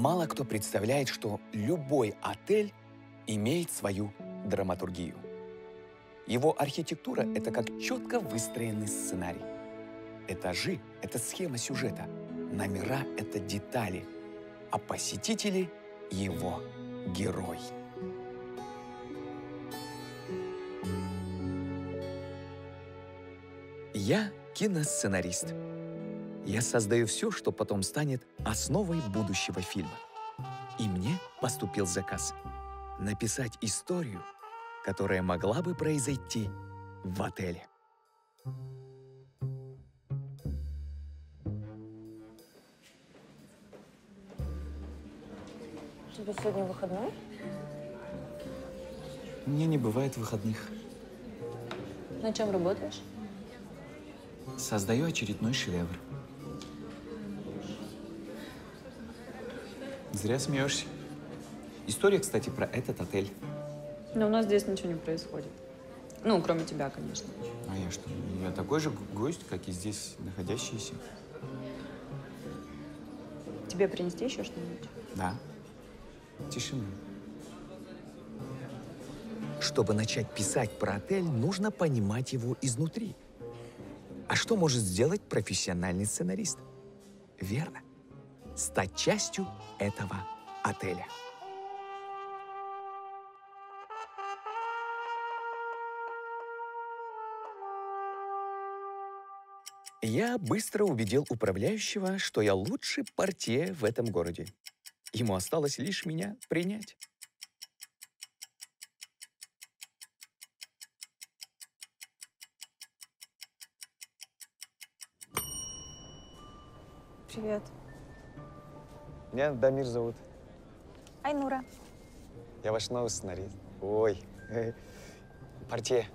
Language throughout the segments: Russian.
Мало кто представляет, что любой отель имеет свою драматургию. Его архитектура – это как четко выстроенный сценарий. Этажи – это схема сюжета, номера – это детали, а посетители – его герой. Я киносценарист. Я создаю все, что потом станет основой будущего фильма. И мне поступил заказ – написать историю, которая могла бы произойти в отеле. У тебя сегодня выходной? У меня не бывает выходных. На чем работаешь? Создаю очередной шедевр. Зря смеешься. История, кстати, про этот отель. Но у нас здесь ничего не происходит. Ну, кроме тебя, конечно. А я что? Я такой же гость, как и здесь находящиеся. Тебе принести еще что-нибудь? Да. Тишина. Чтобы начать писать про отель, нужно понимать его изнутри. А что может сделать профессиональный сценарист? Верно. Стать частью этого отеля. Я быстро убедил управляющего, что я лучший портье в этом городе. Ему осталось лишь меня принять. Привет. Меня Дамир зовут. Айнура. Я ваш новый сценарист. Ой, портье.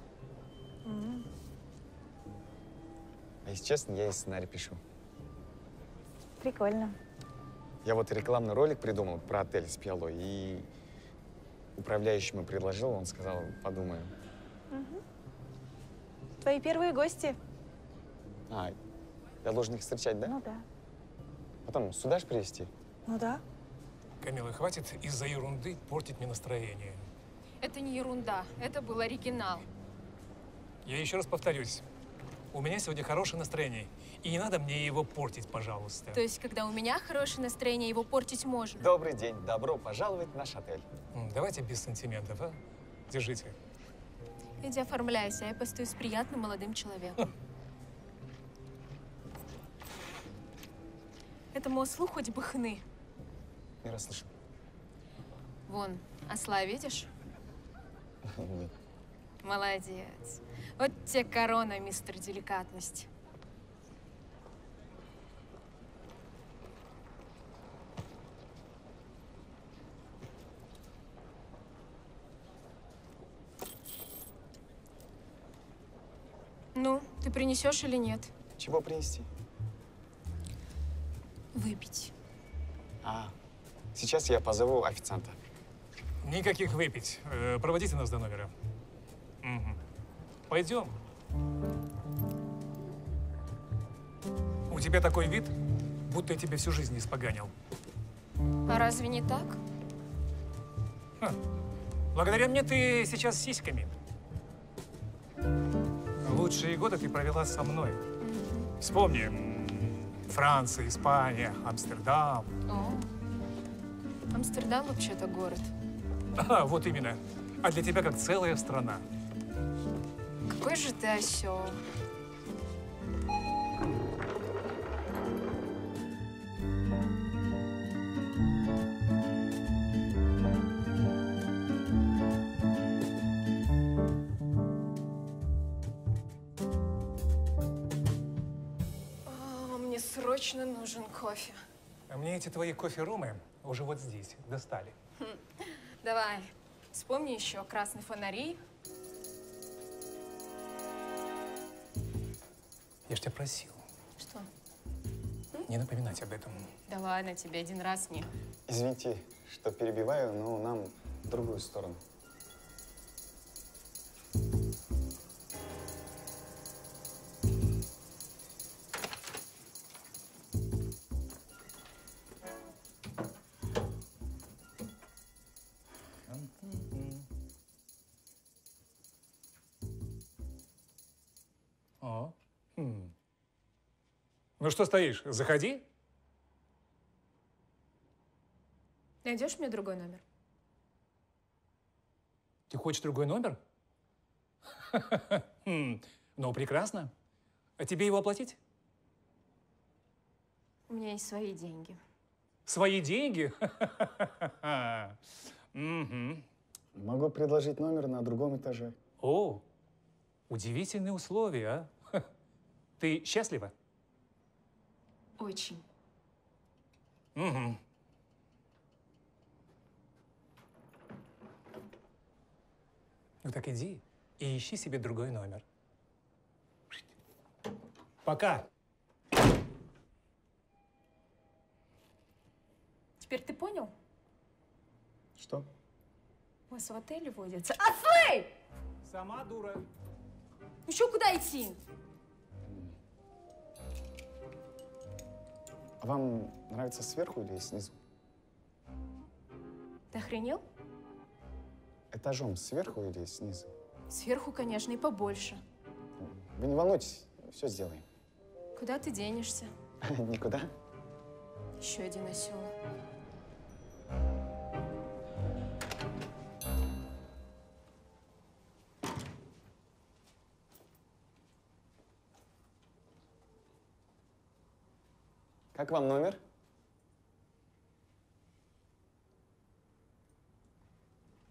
А если честно, я и сценарий пишу. Прикольно. Я вот рекламный ролик придумал про отель с пиалой, и управляющему предложил, он сказал, подумаем. Твои первые гости? А, я должен их встречать, да? Ну да. Потом сюда же привезти? Ну да. Камила, хватит из-за ерунды портить мне настроение. Это не ерунда, это был оригинал. Я еще раз повторюсь. У меня сегодня хорошее настроение. И не надо мне его портить, пожалуйста. То есть, когда у меня хорошее настроение, его портить можно? Добрый день, добро пожаловать в наш отель. Давайте без сантиментов, а? Держите. Иди оформляйся, а я постою с приятным молодым человеком. Этому ослу хоть бы хны. Не расслышал. Вон, осла видишь? Нет. Молодец. Вот тебе корона, мистер Деликатность. Ну, ты принесешь или нет? Чего принести? Выпить. А, сейчас я позову официанта. Никаких выпить. Проводите нас до номера. Угу. Пойдем. У тебя такой вид, будто я тебя всю жизнь испоганил. А разве не так? Благодаря мне ты сейчас с сиськами. Лучшие годы ты провела со мной. Вспомни. Франция, Испания, Амстердам. О, Амстердам вообще-то город. А, вот именно. А для тебя как целая страна. Какой же ты осел. Мне срочно нужен кофе. А мне эти твои кофе-румы уже вот здесь достали. Давай, вспомни еще красные фонари. Я ж тебя просил Что? не напоминать об этом. Да ладно тебе, один раз не. Извините, что перебиваю, но нам в другую сторону. Ну что стоишь? Заходи. Найдешь мне другой номер? Ты хочешь другой номер? Ну, прекрасно. А тебе его оплатить? У меня есть свои деньги. Свои деньги? Мгм. Могу предложить номер на другом этаже. О, удивительные условия, а? Ты счастлива? Очень. Угу. Ну так иди и ищи себе другой номер. Пока. Теперь ты понял? Что? Вас в отеле водятся. Отстой! Сама дура. Еще куда идти? А вам нравится сверху или снизу? Ты охренел? Этажом сверху или снизу? Сверху, конечно, и побольше. Вы не волнуйтесь, все сделаем. Куда ты денешься? Никуда. Еще один осел. Как вам номер?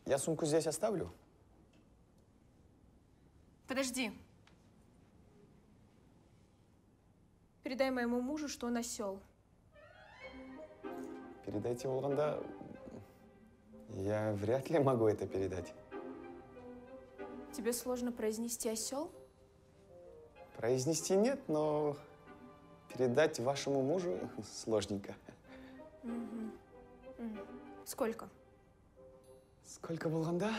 Я сумку здесь оставлю. Подожди. Передай моему мужу, что он осел. Передайте Оланда. Я вряд ли могу это передать. Тебе сложно произнести осел? Произнести нет, но передать вашему мужу сложненько. Сколько? Сколько Оланда?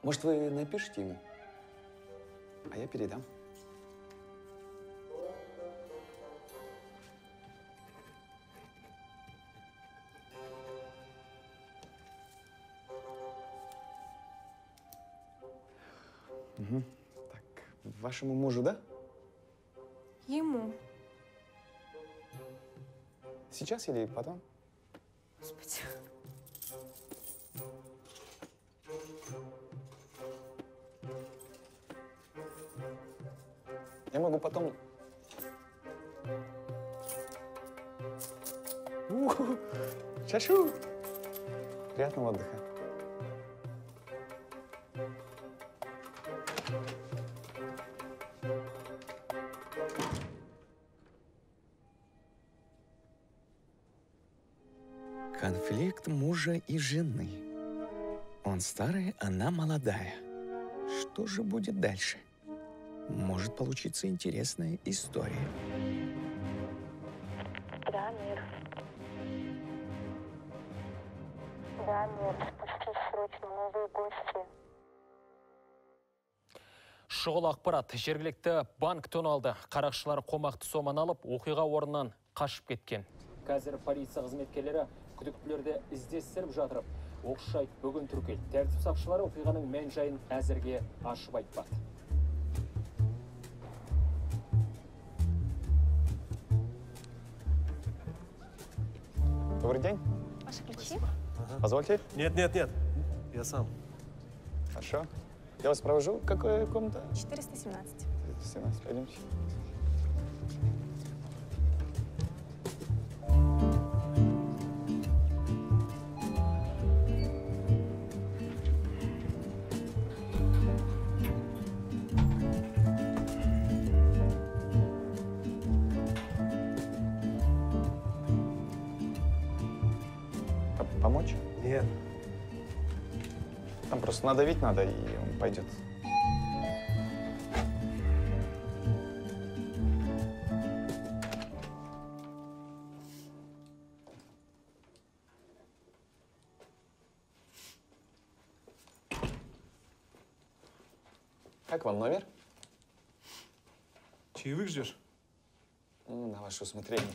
Может, вы напишите ему, а я передам. Угу. Так, вашему мужу, да? Ему. Сейчас или потом? Господи. Я могу потом... Шашу! Приятного отдыха. Конфликт мужа и жены. Он старый, она молодая. Что же будет дальше? Может получиться интересная история. Да, мир. Да, мир. Спустись срочно, новые гости. Шұғыл ақпарат. Жергілікті банк тоналды. Қарақшылар қомақты соманы алып, оқиға орнынан қашып кеткен. Қазір полиция қызметкерлері күдіктілерді іздестіріп жатырып, оқыс жайт бүгін тіркелді. Тәртіп сақшылары оқиғаның мән-жайын әзірге ашып айтпады. Добрый день. Ваши ключи? Позвольте. Нет, нет, нет. Я сам. Хорошо. Я вас провожу. Какая комната? 417. 17. Пойдемте. Помочь? Нет. Там просто надавить надо, и он пойдет. Как вам номер? Чаевых ждешь? На ваше усмотрение.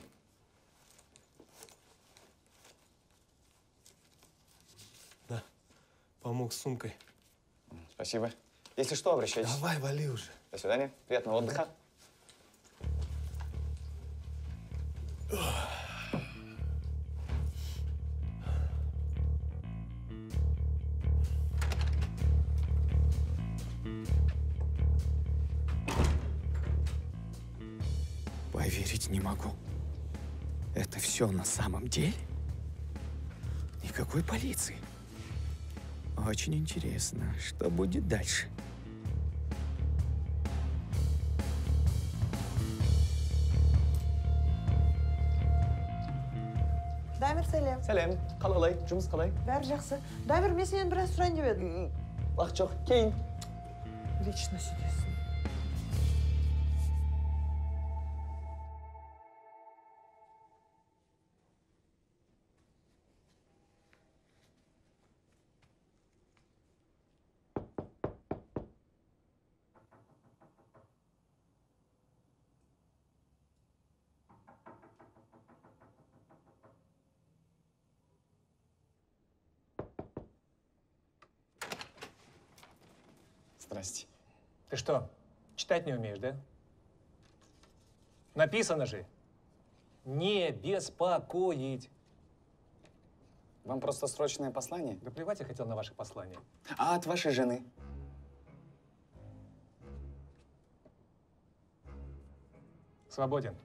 Да. Помог с сумкой. Спасибо. Если что, обращайтесь. Давай, вали уже. До свидания. Приятного отдыха. Поверить не могу. Это все на самом деле? Никакой полиции. Очень интересно, что будет дальше. Дамир, сәлем. Сәлем, қалай, жұмыс қалай? Бәрі жақсы. Дамир, мен сенен біраз сұрайын деп едім. Уақыт жоқ, кейін. Вечно сөйтесің. Здрасте. Ты что, читать не умеешь, да? Написано же. Не беспокоить. Вам просто срочное послание? Да плевать я хотел на ваши послания. А от вашей жены? Свободен.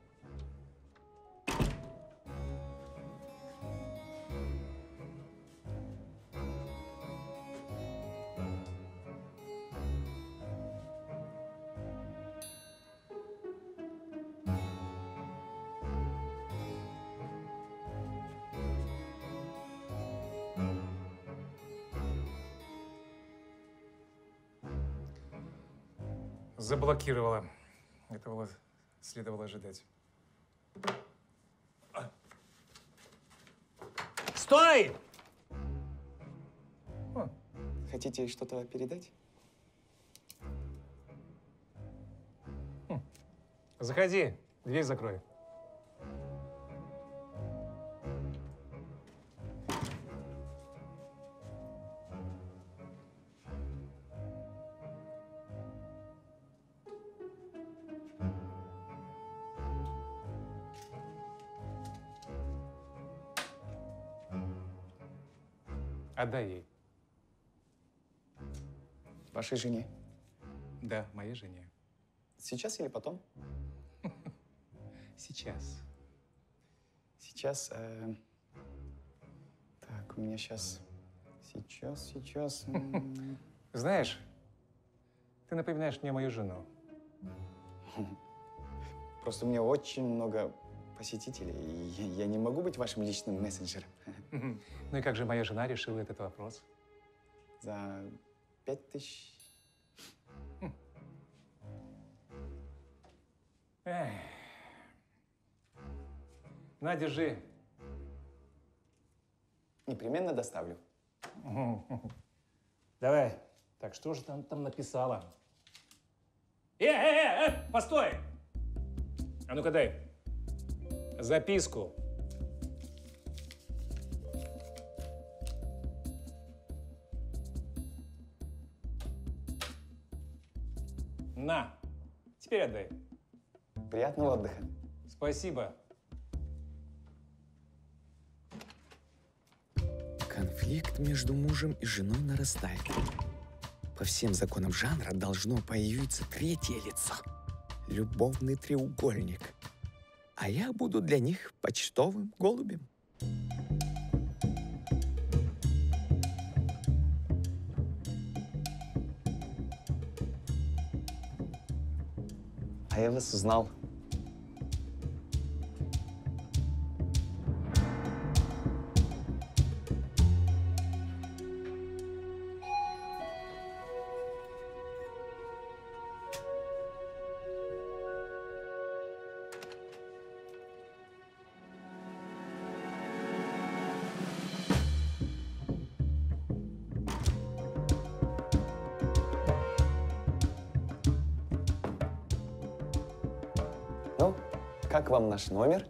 Заблокировала. Этого следовало ожидать. Стой! Хотите что-то передать? Заходи, дверь закрой. Отдай ей. Вашей жене? Да, моей жене. Сейчас или потом? Сейчас. Сейчас. Так, у меня сейчас. Сейчас. Знаешь, ты напоминаешь мне мою жену. Просто у меня очень много посетителей, и я не могу быть вашим личным мессенджером. Ну и как же моя жена решила этот вопрос? За 5000. Эх. На, держи. Непременно доставлю. Давай. Так, что же там написала? Постой! А ну-ка дай. Записку. На. Теперь отдай. Приятного отдыха. Спасибо. Конфликт между мужем и женой нарастает. По всем законам жанра должно появиться третье лицо. Любовный треугольник. А я буду для них почтовым голубем. А я вас узнал. Ну, как вам наш номер?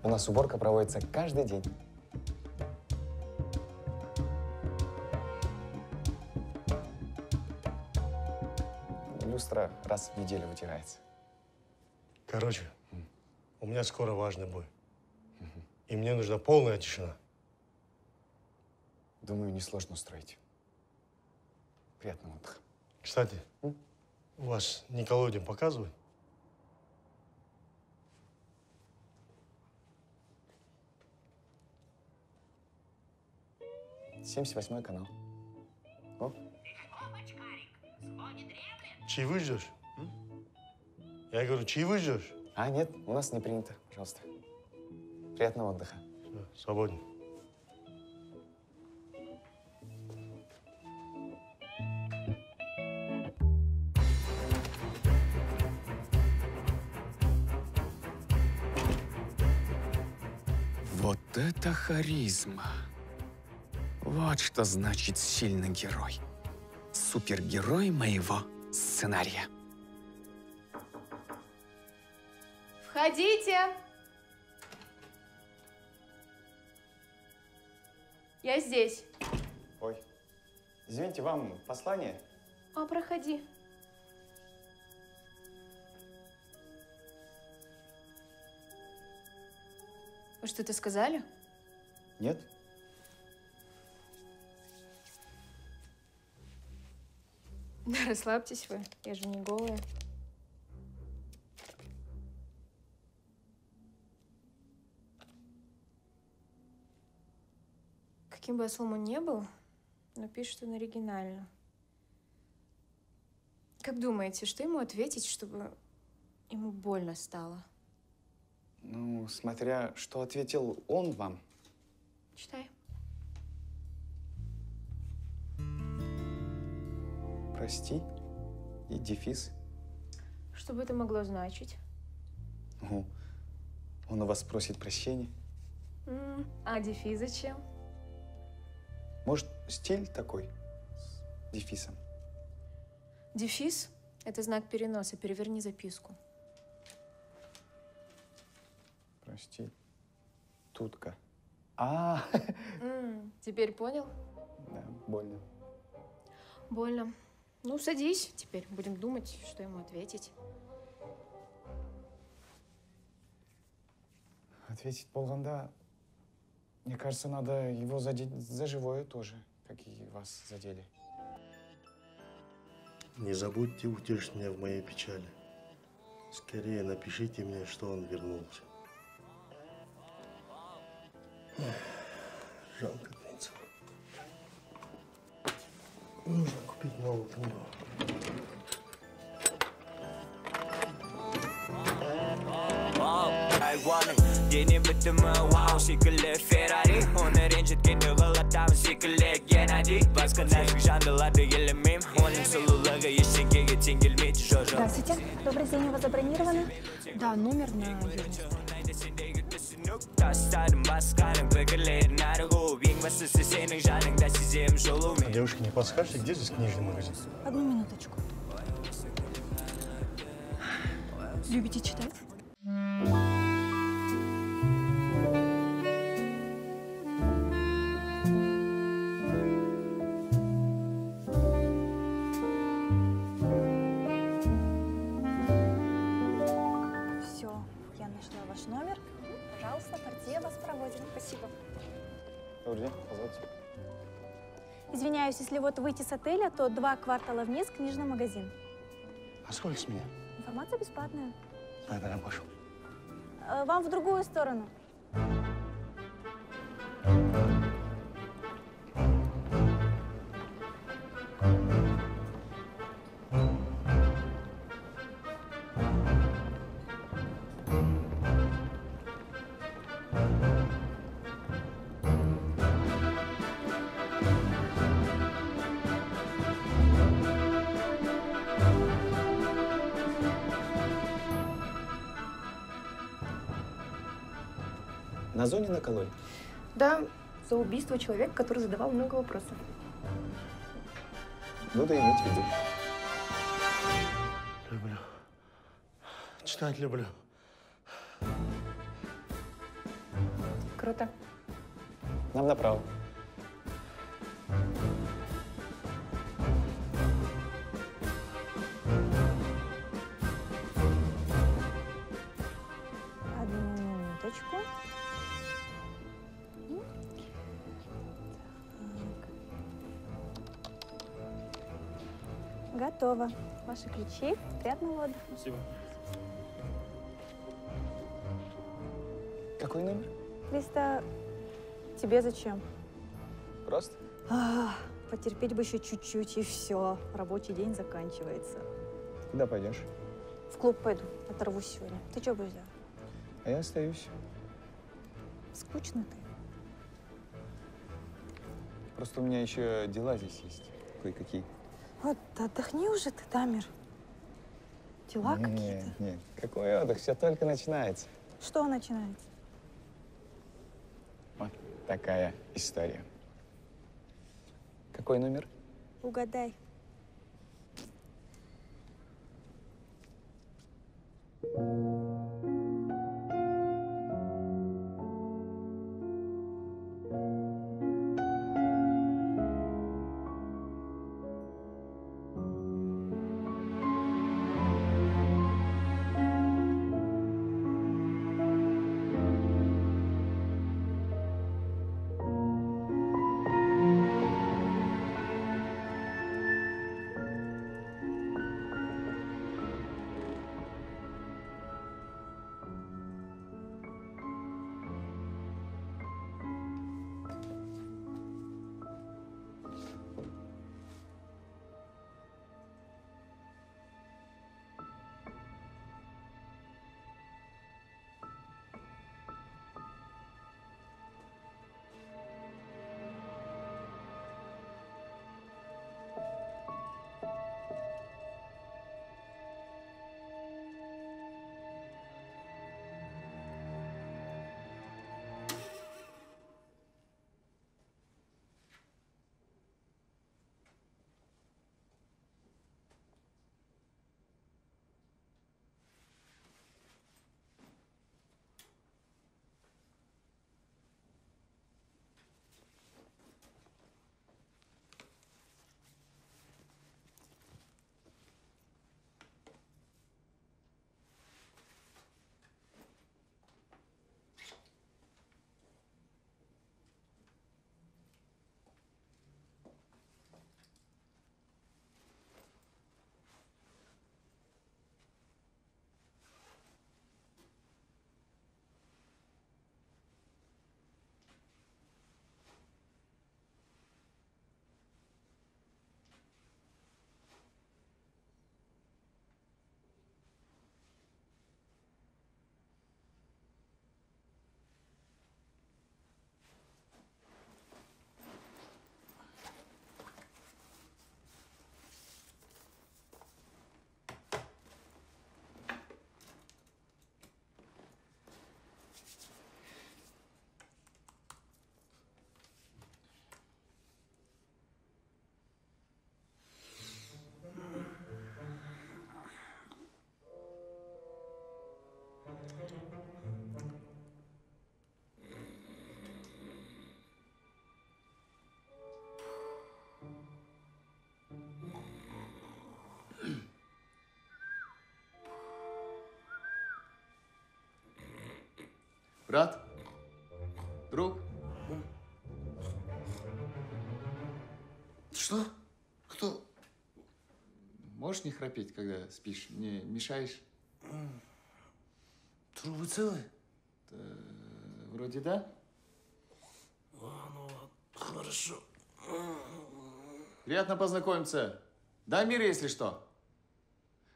У нас уборка проводится каждый день. люстра раз в неделю вытирается. Короче, у меня скоро важный бой. И мне нужна полная тишина. Думаю, несложно устроить. Приятного отдыха. Кстати, у вас Николодин показывает? 78-й канал. О. Чаевые ждешь? Я говорю, чаевые ждешь? А, нет, у нас не принято. Пожалуйста. Приятного отдыха. Все, свободен. Вот это харизма. Вот что значит сильный герой. Супергерой моего сценария. Входите! Я здесь. Ой, извините, вам послание? А, проходи. Вы что-то сказали? Нет? Да расслабьтесь вы, я же не голая. Каким бы ослом он ни был, но пишет он оригинально. Как думаете, что ему ответить, чтобы ему больно стало? Ну, смотря, что ответил он вам. Читай. Прости и дефис. Что бы это могло значить? Ну, он у вас просит прощения. А дефис зачем? Может, стиль такой с дефисом? Дефис – это знак переноса. Переверни записку. Прости. Тутка. А, Теперь понял? да, больно. Больно. Ну, садись теперь. Будем думать, что ему ответить. Ответить Болганда, мне кажется, надо его задеть за живое тоже, как и вас задели. Не забудьте утешить меня в моей печали. Скорее напишите мне, что он вернулся. Жалко принца. Нужно купить новую книгу. Yeni bittimi wow şekilli Ferrari Onu rencitgeni gılatam şekilli Gennady Başka nazik jandalarda yelemeyim Onun suluları eşeğe tengilmeydi Jojo. Здравствуйте. Добрый день, у вас забронировано? Да, номер на южной стороне. А девушка, не подскажете, где здесь книжный магазин? Одну минуточку. Любите читать? Все, я нашла ваш номер. Пожалуйста, портье вас проводит. Спасибо. Добрый день, позвольте. Извиняюсь, если вот выйти с отеля, то 2 квартала вниз книжный магазин. А сколько с меня? Информация бесплатная. Я тогда пошел. Вам в другую сторону. На зоне на колонии? Да, за убийство человека, который задавал много вопросов. Буду иметь в виду. Люблю. Читать люблю. Круто. Нам направо. минуточку. Так. Готово. Ваши ключи. Приятного отдыха. Спасибо. Какой номер? 300. Тебе зачем? Просто? Потерпеть бы еще чуть-чуть, и все. Рабочий день заканчивается. Куда пойдешь? В клуб пойду. Оторвусь сегодня. Ты что будешь делать? А я остаюсь. Скучно ты. Просто у меня еще дела здесь есть. Кое-какие. Вот, отдохни уже ты, Дамир. Дела какие-то. Нет, какой отдых? Все только начинается. Что начинается? Вот такая история. Какой номер? Угадай. Брат? Друг? Что? Кто? Можешь не храпеть, когда спишь? Не мешаешь? Трубы целые? Вроде да. Ну ладно, хорошо. Приятно познакомиться. Дамир, если что.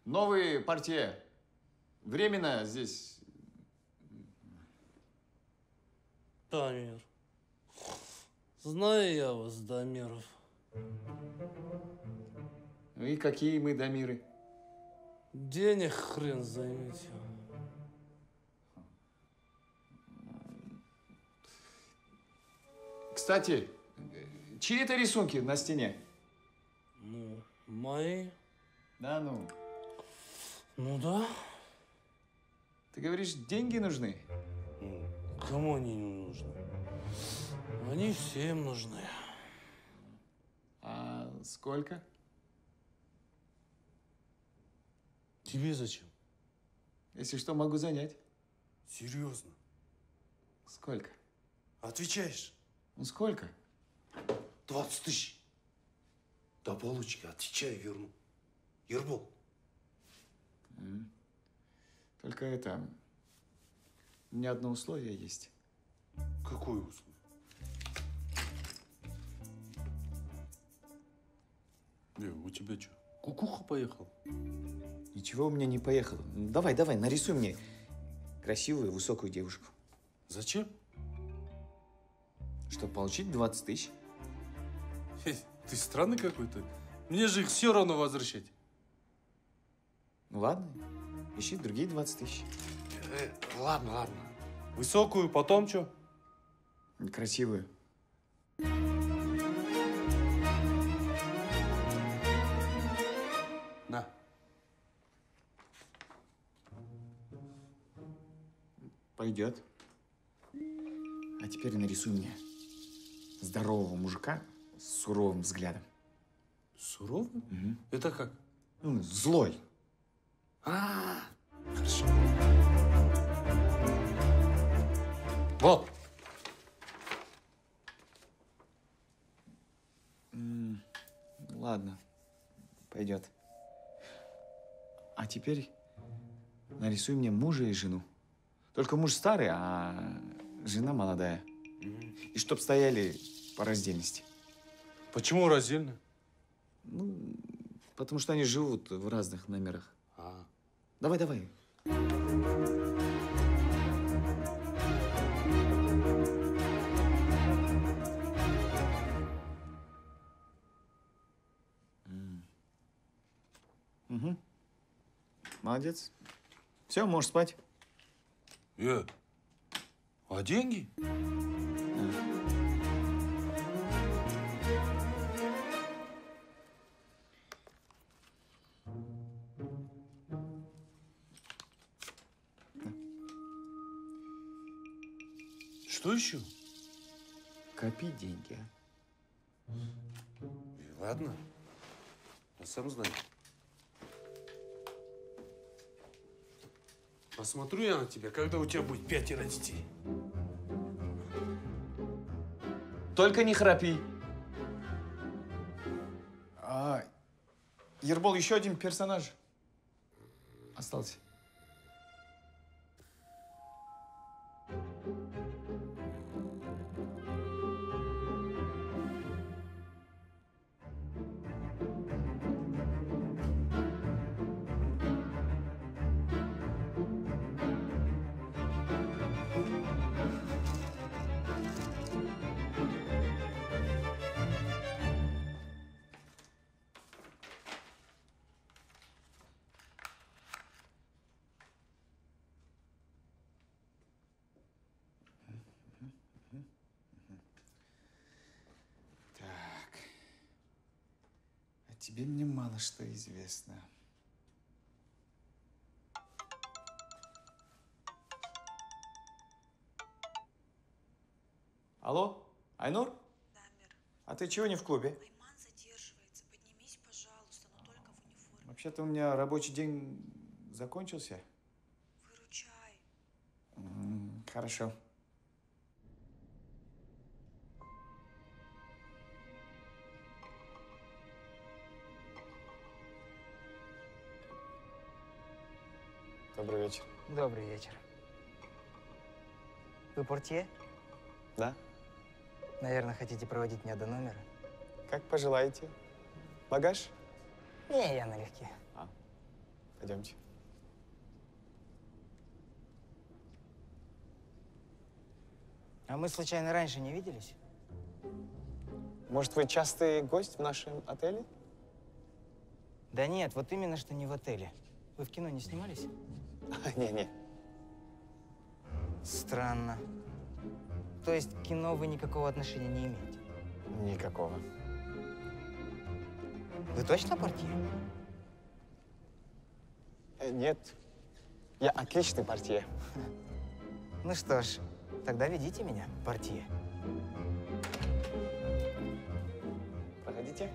Новые партии. Временно здесь. Дамир. Знаю я вас, Дамиров. Ну и какие мы Дамиры? Денег хрен займете. Кстати, чьи это рисунки на стене? Ну, мои. Да ну. Ну да. Ты говоришь, деньги нужны? Кому они не нужны? Они всем нужны. А сколько? Тебе зачем? Если что, могу занять. Серьезно? Сколько? Отвечаешь. Ну сколько? 20 тысяч. До получки, отвечаю, верну. Ербол. Только это... У меня одно условие есть. Какое условие? У тебя что, кукуха поехал? Ничего у меня не поехало. Ну, давай, давай, нарисуй мне красивую, высокую девушку. Зачем? Чтобы получить 20 тысяч. Ты странный какой-то. Мне же их все равно возвращать. Ну ладно, ищи другие 20 тысяч. Ладно, ладно. Высокую, потом что? Красивую. На. Пойдет. А теперь нарисуй мне здорового мужика с суровым взглядом. Суровый? Это как? Ну, злой. Хорошо. Вот. Ладно, пойдет. А теперь нарисуй мне мужа и жену. Только муж старый, а жена молодая. И чтоб стояли по раздельности. Почему раздельно? Ну, потому что они живут в разных номерах. Давай, давай. Угу. Молодец. Все, можешь спать. А деньги? Что еще? Копи деньги, а? Ладно. Я сам знаю. Посмотрю я на тебя, когда у тебя будет 5 детей. Только не храпи. Ербол, еще один персонаж остался. Тебе мне мало что известно. Алло, Айнур? Дамир. А ты чего не в клубе? Айман задерживается. Поднимись, пожалуйста, но только в униформе. Вообще-то у меня рабочий день закончился. Выручай. Хорошо. Добрый вечер. Добрый вечер. Вы портье? Да. Наверное, хотите проводить меня до номера? Как пожелаете. Багаж? Не, я налегке. Пойдемте. А мы случайно раньше не виделись? Может, вы частый гость в нашем отеле? Да нет, вот именно, что не в отеле. Вы в кино не снимались? Не-не. Странно. То есть к кино вы никакого отношения не имеете? Никакого. Вы точно портье? Нет. Я отличный портье. Ну что ж, тогда ведите меня, портье. Проходите.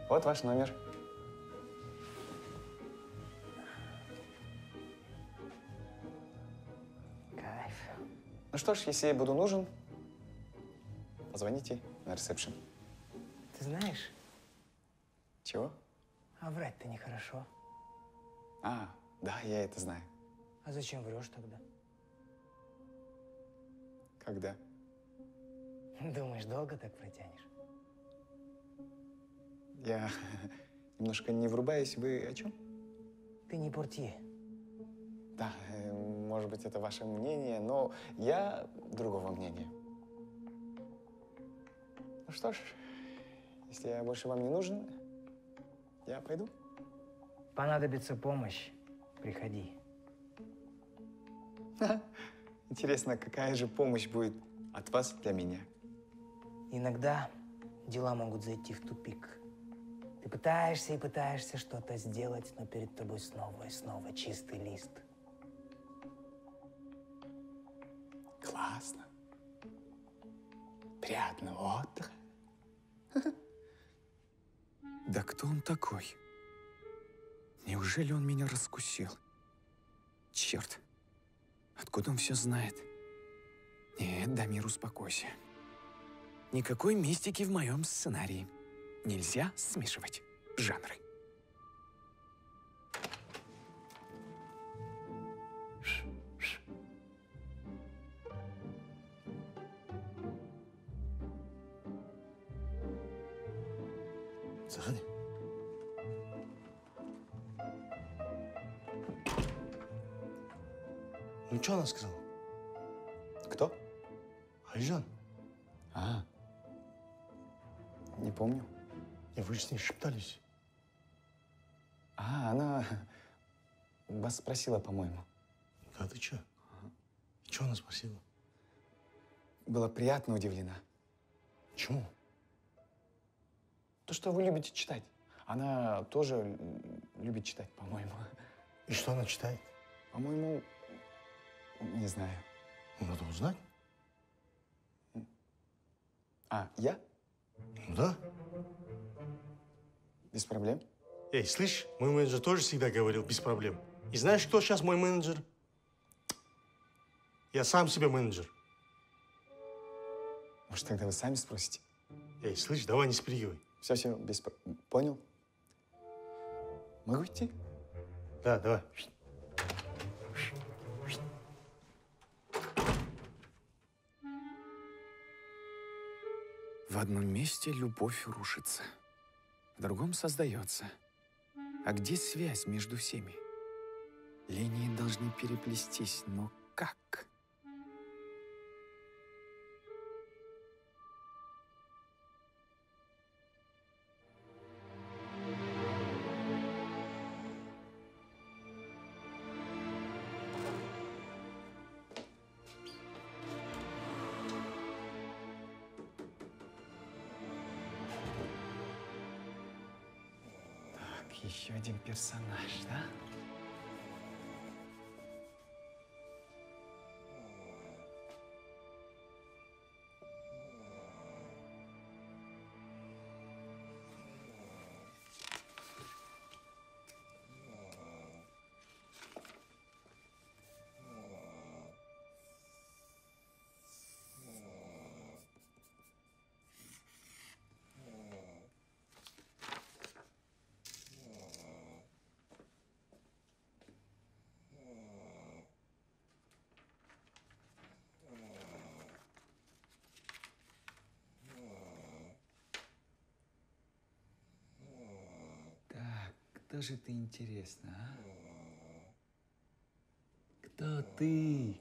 Вот ваш номер. что ж, если я буду нужен, позвоните на ресепшн. Ты знаешь, Чего? а врать-то нехорошо. А, да, я это знаю. А зачем врешь тогда? Когда? Думаешь, долго так протянешь? Я немножко не врубаюсь. Вы о чем? Ты не портье. Да, может быть, это ваше мнение, но я другого мнения. Ну что ж, если я больше вам не нужен, я пойду. Понадобится помощь, приходи. Интересно, какая же помощь будет от вас для меня? Иногда дела могут зайти в тупик. Ты пытаешься и пытаешься что-то сделать, но перед тобой снова и снова чистый лист. Классно. Приятного отдыха. Да кто он такой? Неужели он меня раскусил? Черт. Откуда он все знает? Нет, Дамир, успокойся. Никакой мистики в моем сценарии. Нельзя смешивать жанры. Заходи. Ну, что она сказала? Кто? Айжан. А, не помню. И вы же с ней шептались. А, она вас спросила, по-моему. Да ты чё? И чё она спросила? Была приятно удивлена. Чему? То, что вы любите читать. Она тоже любит читать, по-моему. И что она читает? По-моему, не знаю. Надо узнать. А, я? Ну да. Без проблем. Эй, слышь, мой менеджер тоже всегда говорил без проблем. И знаешь, кто сейчас мой менеджер? Я сам себе менеджер. Может, тогда вы сами спросите? Эй, слышь, давай не спрыгивай. Все, понял? Могу идти? Да, давай. В одном месте любовь рушится, в другом создается. А где связь между всеми? Линии должны переплестись, но как? Еще один персонаж, да? Кто же ты, интересно, а? Кто ты?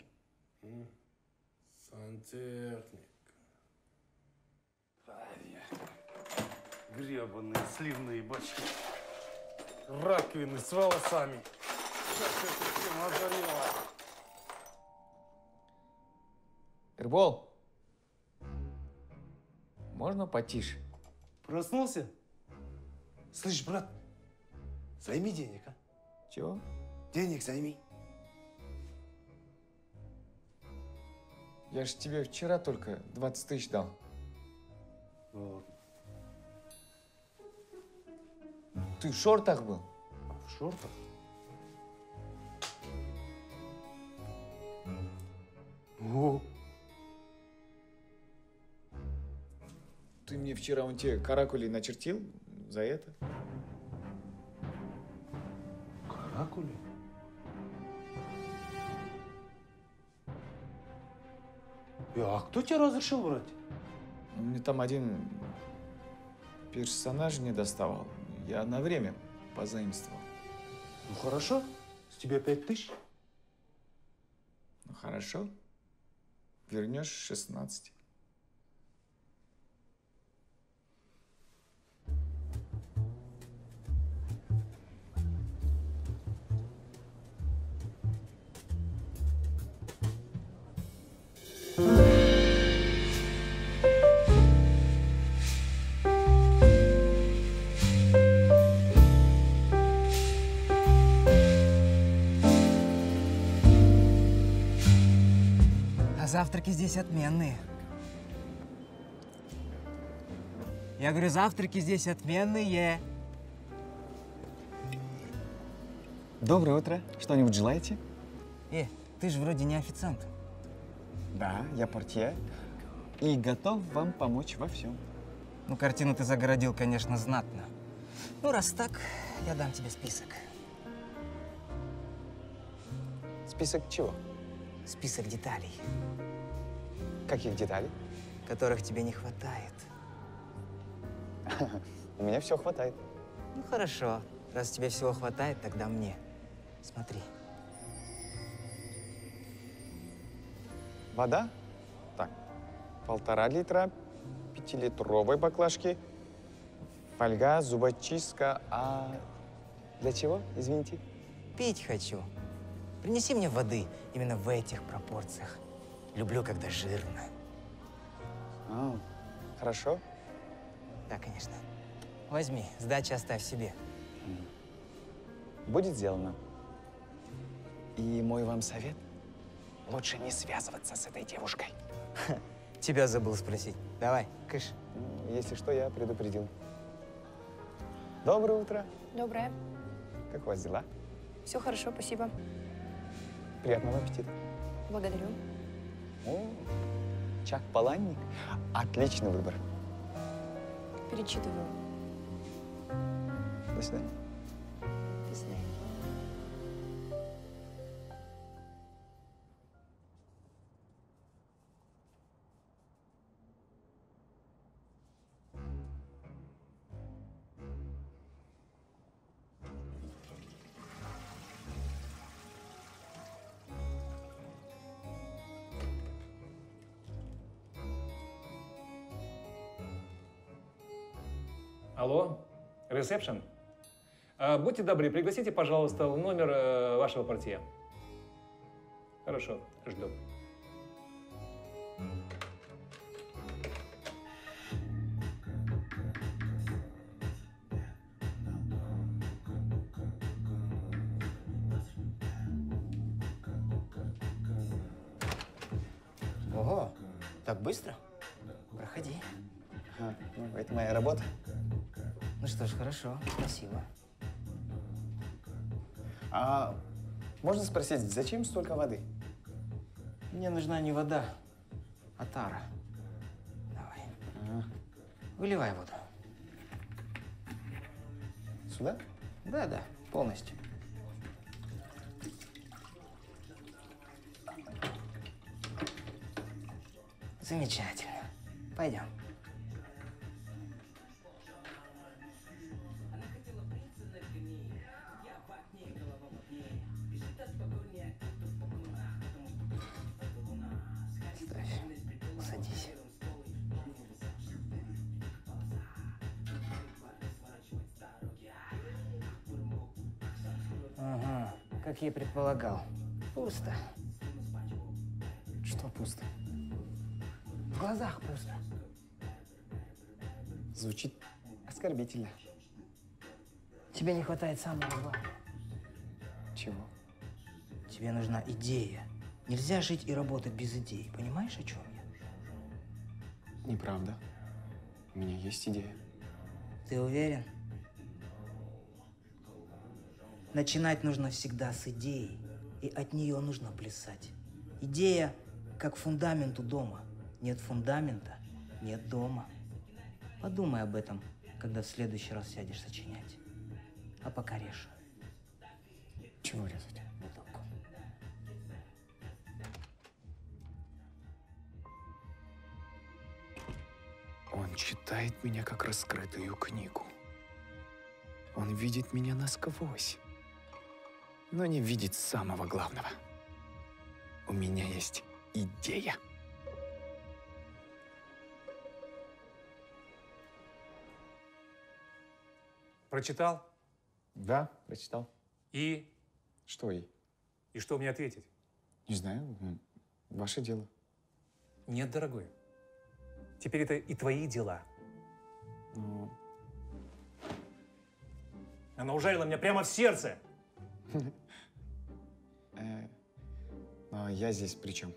Сантехник. Гребаные сливные бачки. Раковины с волосами. Как эта тема озарила. Эрбол, можно потише? Проснулся? Слышь, брат, займи денег, а? Чего? Денег займи. Я же тебе вчера только 20 тысяч дал. Вот. Ты в шортах был? В шортах? О, Ты мне вчера вон те каракули начертил за это. Каракули? А кто тебе разрешил брать? Мне там один персонаж не доставал. Я на время позаимствовал. Ну хорошо, с тебя 5000. Ну хорошо. Вернешь 16. Завтраки здесь отменные. Я говорю, завтраки здесь отменные. Доброе утро. Что-нибудь желаете? Ты же вроде не официант. Да, я портье. И готов вам помочь во всем. Ну, картину ты загородил, конечно, знатно. Ну, раз так, я дам тебе список. Список чего? Список деталей. Каких деталей? Которых тебе не хватает. У меня все хватает. Ну, хорошо. Раз тебе всего хватает, тогда мне. Смотри. Вода? Так, 1,5 литра, 5-литровой баклажки, фольга, зубочистка. А для чего, извините? Пить хочу. Принеси мне воды именно в этих пропорциях. Люблю, когда жирно. Хорошо. Да, конечно. Возьми, сдачу оставь себе. Будет сделано. И мой вам совет – лучше не связываться с этой девушкой. Тебя забыл спросить. Давай, кыш. Если что, я предупредил. Доброе утро. Доброе. Как у вас дела? Все хорошо, спасибо. Приятного аппетита. Благодарю. О, Чак Паланник. Отличный выбор. Перечитываю. До свидания. До свидания. Алло, ресепшн? Будьте добры, пригласите, пожалуйста, в номер вашего портье. Хорошо, жду. Ого, так быстро? Проходи. Это моя работа. Ну что ж, хорошо, спасибо. А можно спросить, зачем столько воды? Мне нужна не вода, а тара. Давай. Выливай воду. Сюда? Да, полностью. Замечательно. Пойдем. Садись. Ага, как я и предполагал. Пусто. Что пусто? В глазах пусто. Звучит оскорбительно. Тебе не хватает самого главного. Чего? Тебе нужна идея. Нельзя жить и работать без идей. Понимаешь, о чем я? Неправда. У меня есть идея. Ты уверен? Начинать нужно всегда с идеи, и от нее нужно плясать. Идея как фундамент у дома. Нет фундамента, нет дома. Подумай об этом, когда в следующий раз сядешь сочинять. А пока режь. Чего резать? Бутылку. Он читает меня как раскрытую книгу. Он видит меня насквозь, но не видит самого главного. У меня есть идея. Прочитал? Да, прочитал. И? Что и? И что мне ответить? Не знаю, ваше дело. Нет, дорогой. Теперь это и твои дела. Ну, Она ужалила меня прямо в сердце. а я здесь при чем?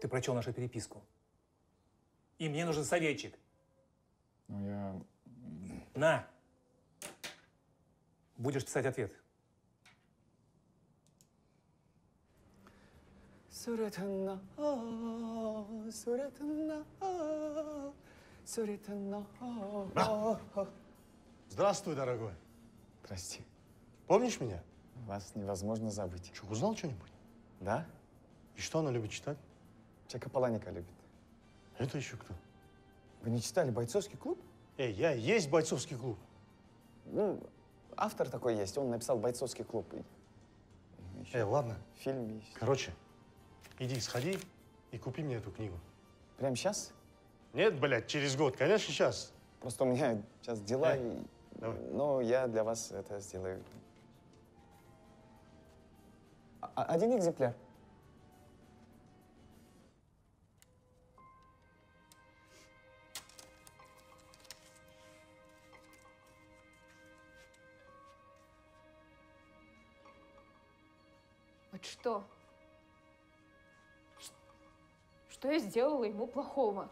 Ты прочел нашу переписку. И мне нужен советчик. Ну, я... На. Будешь писать ответ. Здравствуй, дорогой. Здрасте. Помнишь меня? Вас невозможно забыть. Что, узнал что-нибудь? Да? И что она любит читать? Чека Паланика любит. Это еще кто? Вы не читали «Бойцовский клуб»? Эй, я и есть бойцовский клуб. Ну, автор такой есть, он написал «Бойцовский клуб». Эй, ладно. Фильм есть. Короче, иди, сходи и купи мне эту книгу. Прямо сейчас? Нет, блядь, через год. Конечно, сейчас. Просто у меня сейчас дела, Давай. но я для вас это сделаю. Один экземпляр. Вот что? Что я сделала ему плохого?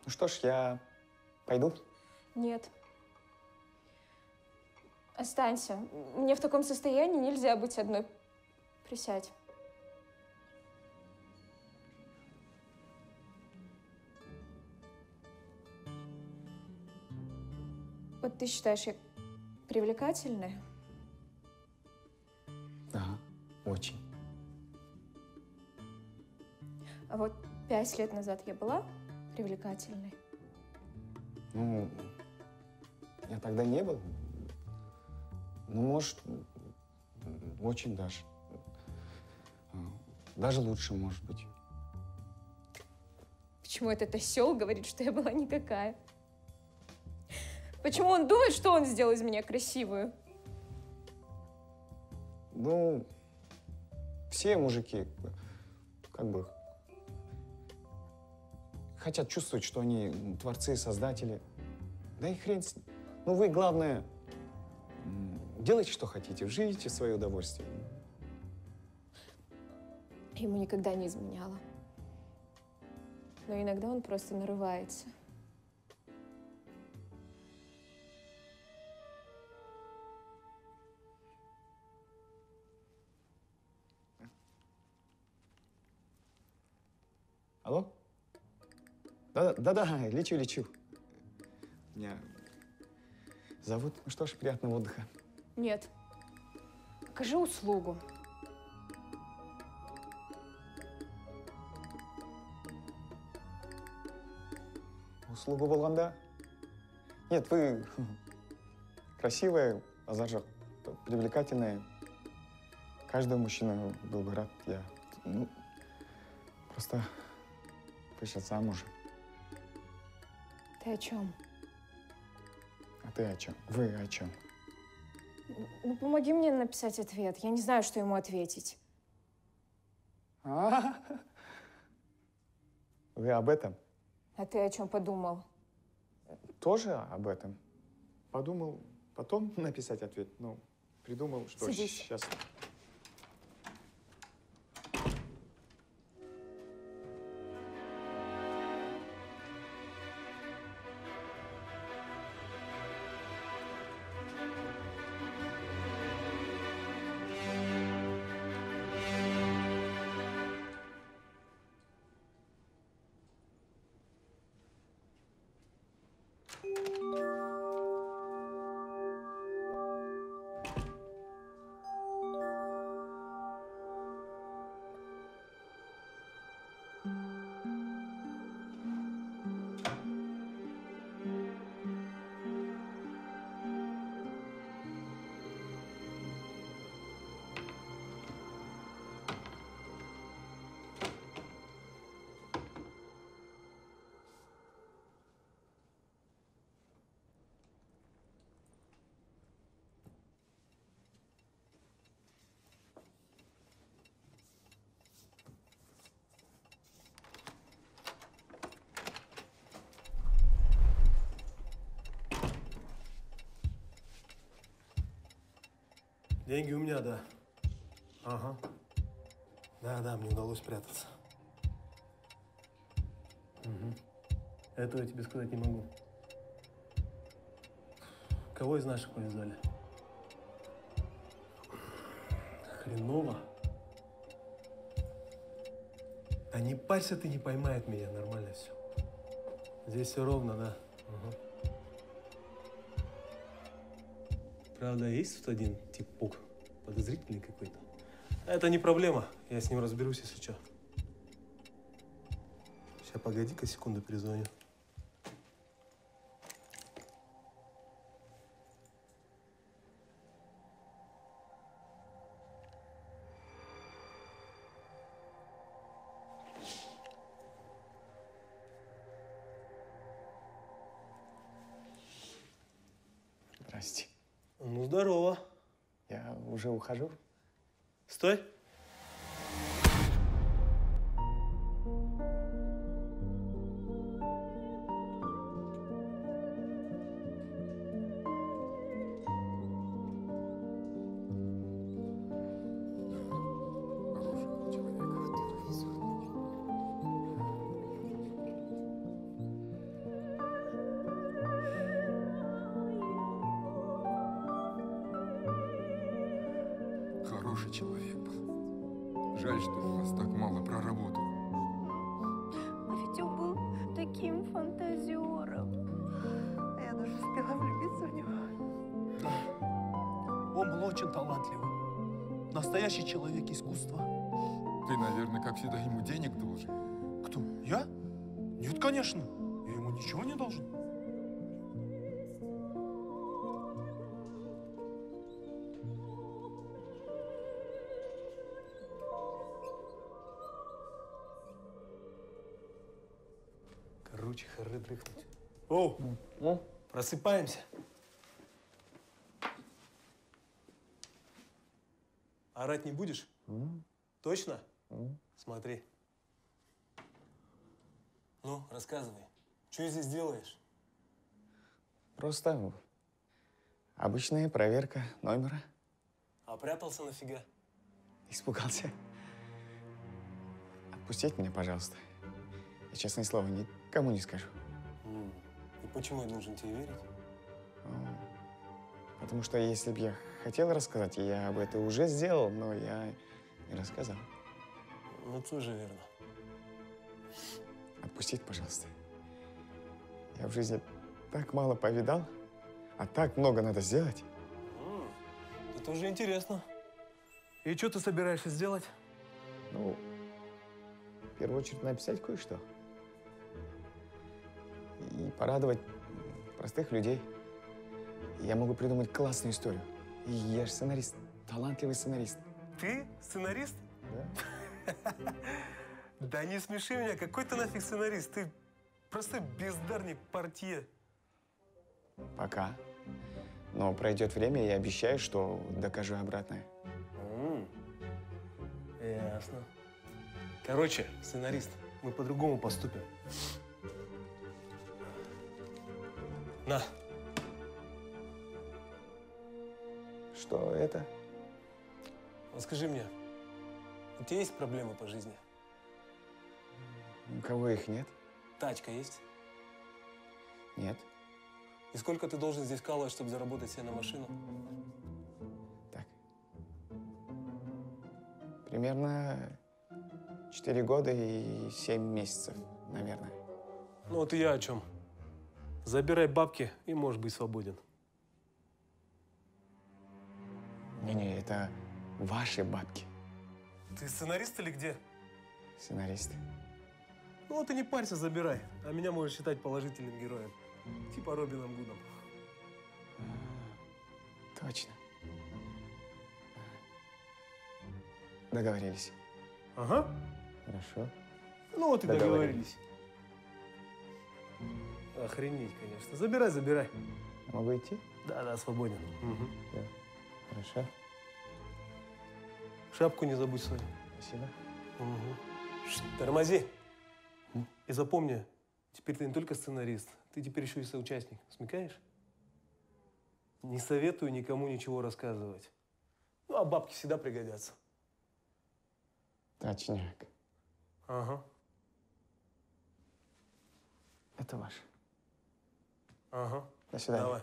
Ну что ж, я пойду. Нет. Останься. Мне в таком состоянии нельзя быть одной. Присядь. Вот ты считаешь, я привлекательная? Ага, очень. А вот 5 лет назад я была привлекательной? Ну, я тогда не был. Ну, может, очень даже. Даже лучше, может быть. Почему этот осел говорит, что я была никакая? Почему он думает, что он сделал из меня красивую? Ну, все мужики, как бы, хотят чувствовать, что они творцы, создатели. Да и хрен с ним. Ну, вы, главное, делайте, что хотите, живите в свое удовольствие. Ему никогда не изменяла. Но иногда он просто нарывается. Алло? Да-да, лечу. Меня зовут. Ну что ж, приятного отдыха. Нет. Окажи услугу. Услугу болғанда? Нет, вы красивая, азаржак, привлекательная. Каждый мужчина был бы рад. Я, ну, просто вышел замуж. Ты о чем? А ты о чем? Вы о чем? Ну, помоги мне написать ответ. Я не знаю, что ему ответить. Вы об этом? А ты о чем подумал? Тоже об этом. Подумал, потом написать ответ. Ну, придумал, что Садись. сейчас... Деньги у меня, да. Ага. Да, мне удалось спрятаться. Угу. Этого я тебе сказать не могу. Кого из наших повязали? Хреново. Да не парься ты, не поймает меня, нормально все. Здесь все ровно, да. Угу. Правда, есть тут один типок подозрительный какой-то. Это не проблема, я с ним разберусь, если что. Сейчас, погоди-ка, секунду, перезвоню. Здрасте. Ну, здорово. Я уже ухожу. Стой. Хороший человек был. Жаль, что у вас так мало проработал. А ведь он был таким фантазером. А я даже успела влюбиться в него. Да. Он был очень талантливый. Настоящий человек искусства. Ты, наверное, как всегда, ему денег должен. Кто? Я? Нет, конечно. Я ему ничего не должен. Короче, хоры дрыхнуть. О, просыпаемся. Орать не будешь? Точно? Смотри. Ну, рассказывай. Что здесь делаешь? Просто обычная проверка номера. А прятался нафига? Испугался. Отпустите меня, пожалуйста. Я, честное слово, никому не скажу. И почему я должен тебе верить? Потому что если бы я хотел рассказать, я бы это уже сделал, но я не рассказал. Ну, тоже верно. Отпустите, пожалуйста. Я в жизни так мало повидал, а так много надо сделать. Это уже интересно. И что ты собираешься сделать? Ну, в первую очередь написать кое-что. И порадовать простых людей. Я могу придумать классную историю. И я же сценарист, талантливый сценарист. Ты сценарист? Да. Да не смеши меня, какой ты нафиг сценарист? Ты просто бездарник портье. Пока. Но пройдет время, и я обещаю, что докажу обратное. Ясно. Короче, сценарист, мы по-другому поступим. На. Что это? Вот скажи мне, у тебя есть проблемы по жизни? У кого их нет? Тачка есть? Нет. И сколько ты должен здесь вкалывать, чтобы заработать себе на машину? Так. Примерно 4 года и 7 месяцев, наверное. Ну вот и я о чем. Забирай бабки и можешь быть свободен. Не-не, это ваши бабки. Ты сценарист или где? Сценарист. Ну вот и не парься, забирай. А меня можешь считать положительным героем. Типа Робином Гудом. Точно. Договорились. Ага. Хорошо. Ну вот и договорились. Охренеть, конечно. Забирай, забирай. Могу идти? Да, свободен. Угу. Да. Хорошо. Шапку не забудь свою. Спасибо. Угу. Тормози. И запомни, теперь ты не только сценарист, ты теперь еще и соучастник. Смекаешь? Не советую никому ничего рассказывать. Ну, а бабки всегда пригодятся. Точняк. Ага. Это ваш. Ага. До свидания. Давай.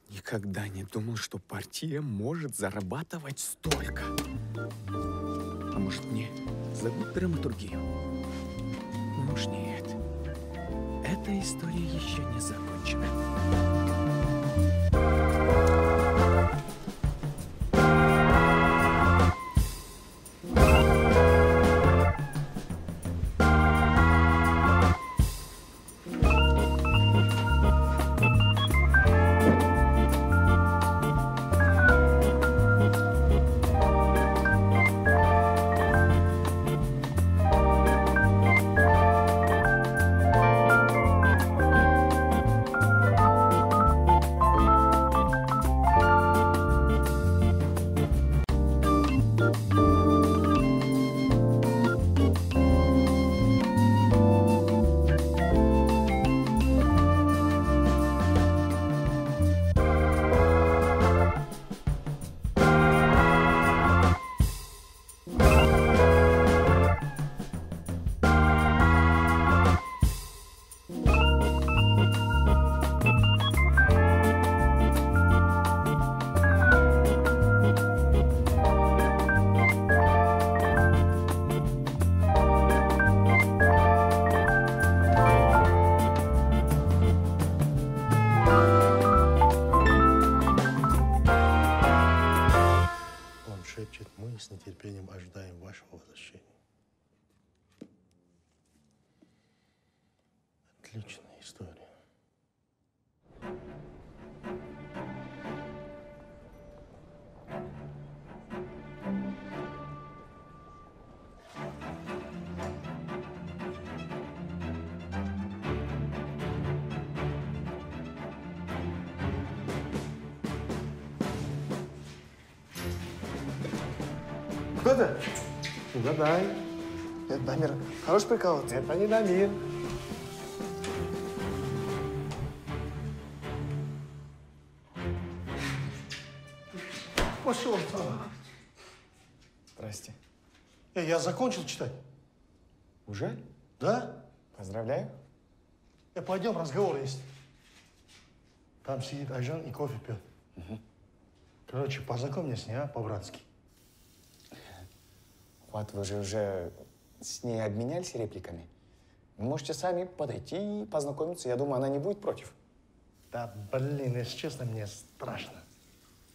Никогда не думал, что партия может зарабатывать столько. А может, мне забыть драматургию? Ну уж нет. Эта история еще не закончена. Мы с нетерпением ожидаем вашего возвращения. Отличная история. Кто ты? Угадай. Это Дамир. Хорош прикалываться? Это не Дамир. Пошел. Здрасте. Я закончил читать. Уже? Да? Поздравляю. Пойдем, разговор есть. Там сидит Айжан и кофе пьет. Короче, познакомь меня с ней, по-братски. Вот вы же уже с ней обменялись репликами. Вы можете сами подойти и познакомиться. Я думаю, она не будет против. Да, блин, если честно, мне страшно.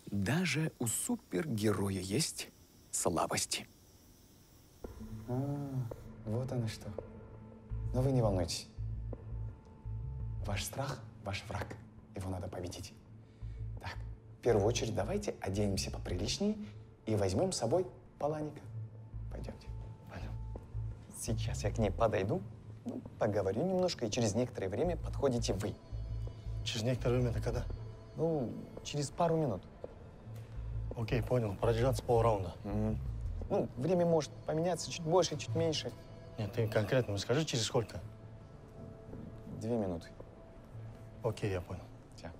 Даже у супергероя есть слабости. Вот оно что. Но вы не волнуйтесь. Ваш страх – ваш враг. Его надо победить. Так, в первую очередь давайте оденемся поприличнее и возьмем с собой Паланика. Пойдемте. Пойдем. Сейчас я к ней подойду, поговорю немножко, и через некоторое время подходите вы. Через некоторое время это когда? Ну, через пару минут. Окей, понял. Продержаться полраунда. Ну, время может поменяться чуть больше, чуть меньше. Нет, ты конкретно скажи, через сколько? 2 минуты. Окей, я понял. Все.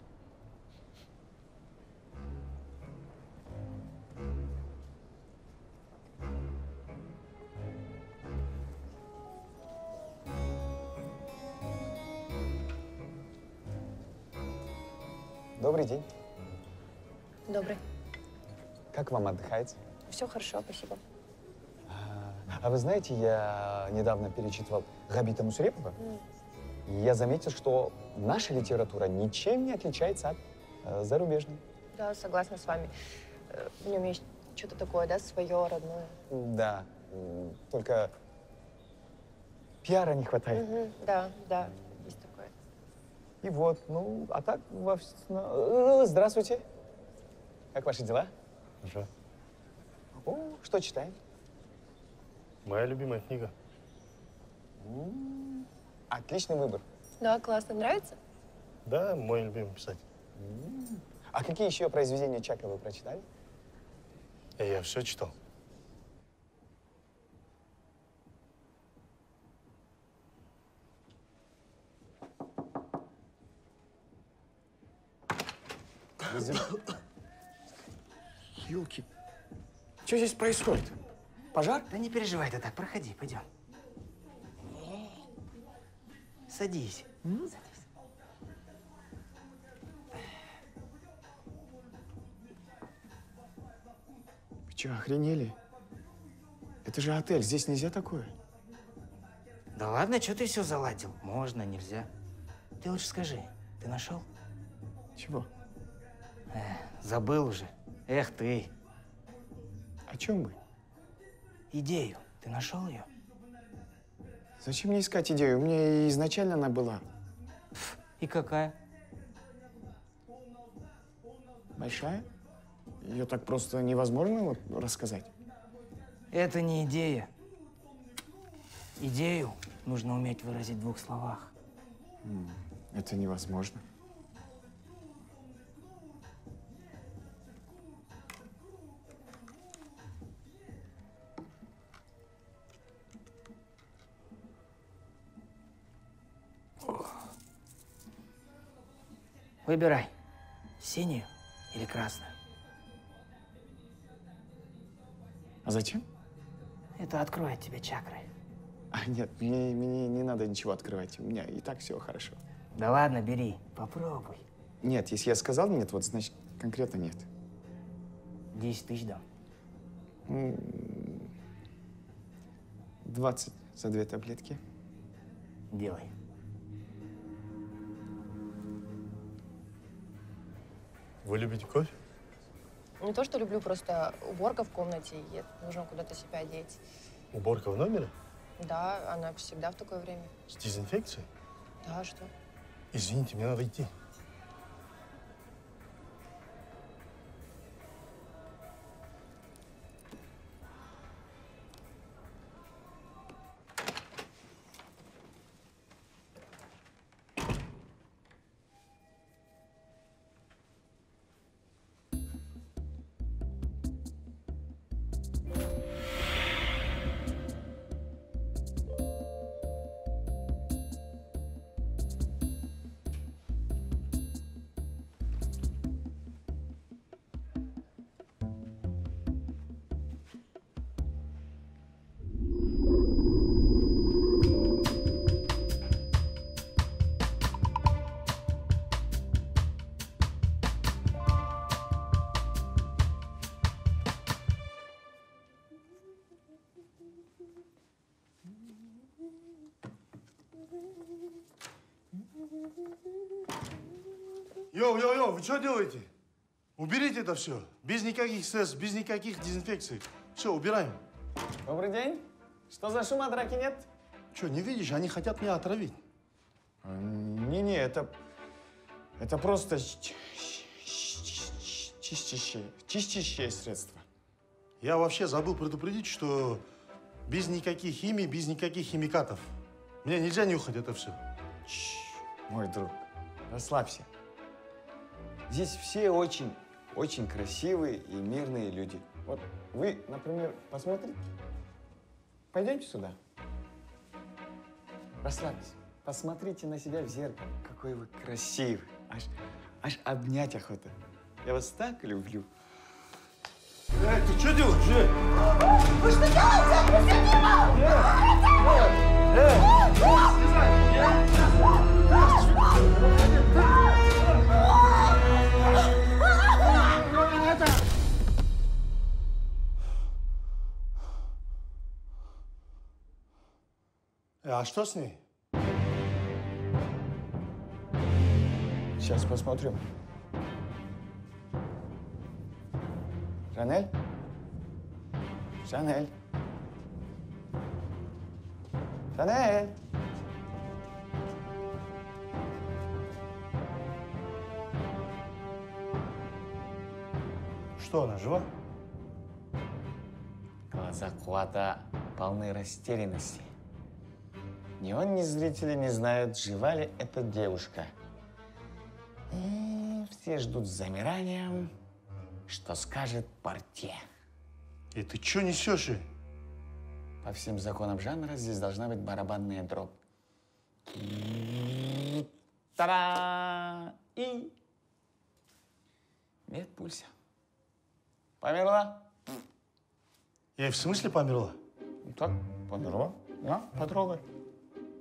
Добрый день. Добрый. Как вам отдыхается? Все хорошо, спасибо. А вы знаете, я недавно перечитывал Габита Мусурепова. И я заметил, что наша литература ничем не отличается от зарубежной. Да, согласна с вами. В нем есть что-то такое, да, свое, родное. Да, только пиара не хватает. Да, да, есть такое. И вот, ну, а так здравствуйте. Как ваши дела? Хорошо. О, что читаем? Моя любимая книга. Отличный выбор. Да, классно. Нравится? Да, мой любимый писатель. А какие еще произведения Чака вы прочитали? Я все читал. Ёлки, что здесь происходит? Пожар? Да не переживай ты так, проходи, пойдем. Садись. Садись. Вы что, охренели? Это же отель, здесь нельзя такое. Да ладно, что ты все заладил? Можно, нельзя. Ты лучше скажи, ты нашел? Чего? Забыл уже. Эх ты. О чем вы? Идею. Ты нашел ее? Зачем мне искать идею? У меня изначально она была. И какая? Большая? Ее так просто невозможно вот рассказать. Это не идея. Идею нужно уметь выразить в 2 словах. Это невозможно. Выбирай. Синюю или красную. А зачем? Это откроет тебе чакры. А нет, мне не надо ничего открывать. У меня и так все хорошо. Да ладно, бери, попробуй. Нет, если я сказал нет, вот значит конкретно нет. 10 тысяч дам. 20 за 2 таблетки. Делай. Вы любите кофе? Не то, что люблю, просто уборка в комнате, и нужно куда-то себя одеть. Уборка в номере? Да, она всегда в такое время. С дезинфекцией? Да, что? Извините, мне надо идти. Йоу, вы что делаете? Уберите это все. Без никаких средств, без никаких дезинфекций. Все, убираем. Добрый день. Что за шума, драки нет? Что, не видишь? Они хотят меня отравить. Не-не, это просто чистящее средство. Я вообще забыл предупредить, что без никаких химий, без никаких химикатов. Мне нельзя нюхать это все. Мой друг, расслабься. Здесь все очень красивые и мирные люди. Вот вы, например, посмотрите. Пойдемте сюда. Расслабьтесь. Посмотрите на себя в зеркало. Какой вы красивый. Аж обнять охота. Я вас так люблю. Ты что делаешь? Вы что делаете? Отпустите А что с ней? Сейчас посмотрим. Шанель? Шанель? Шанель? Что, она жива? Глаза Куата полны растерянности. Ни он, ни зрители не знают, жива ли эта девушка. И все ждут с замиранием, что скажет портье. И ты что несешь? По всем законам жанра здесь должна быть барабанная дробь. Та-да! И... Нет пульса. Померла? Я в смысле померла? Так, померла. На, потрогай.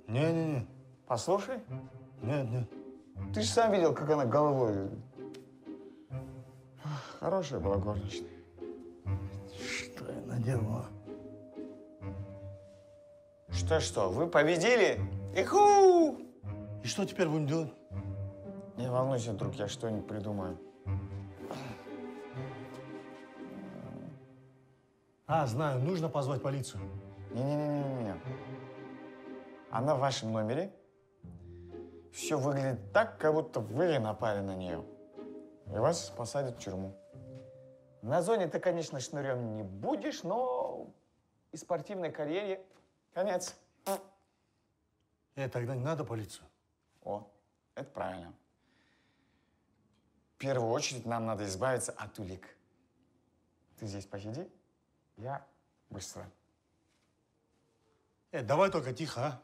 Не-не-не. Послушай. Нет, нет. Ты же сам видел, как она головой... Хорошая была горничная. Что я наделала? Что, вы победили? Иху! И что теперь будем делать? Не волнуйся, друг, я что-нибудь придумаю. А, знаю, нужно позвать полицию. Не-не-не-не-не. Она в вашем номере. Все выглядит так, как будто вы напали на нее. И вас посадят в тюрьму. На зоне ты, конечно, шнырем не будешь, но и спортивной карьере конец. Тогда не надо полицию. О, это правильно. В первую очередь нам надо избавиться от улик. Ты здесь посиди, я быстро. Давай только тихо, а?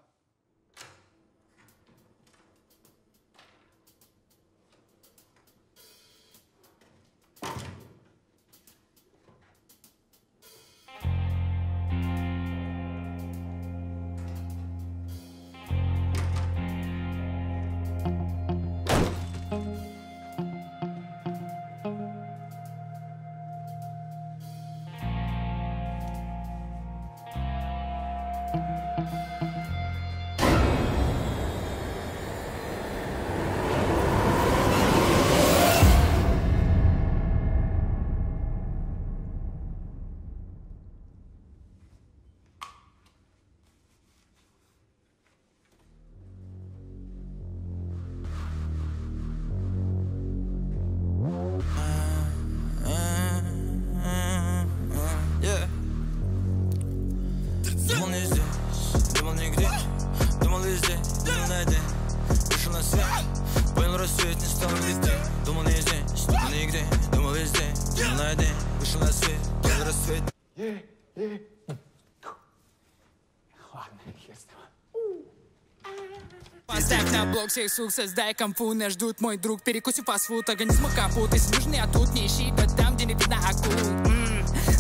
Поставь на блок всех сук, создай конфу. Нас ждут, мой друг, перекусив фастфуд. Организма капут, если нужны, а тут не ищи. Да там, где не видно акул.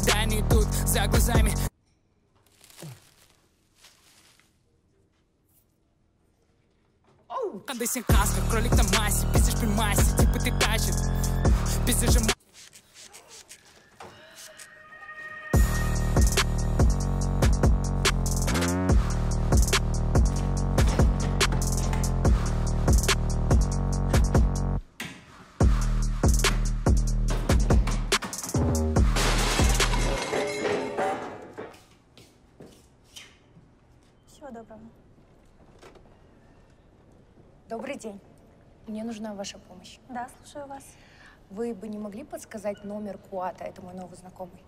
Да они тут, за глазами. Когда син каска, кролик на массе. Пиздишь при массе, типа ты тачит. Пиздишь же. Добрый день. Мне нужна ваша помощь. Да, слушаю вас. Вы бы не могли подсказать номер Куата? Это мой новый знакомый.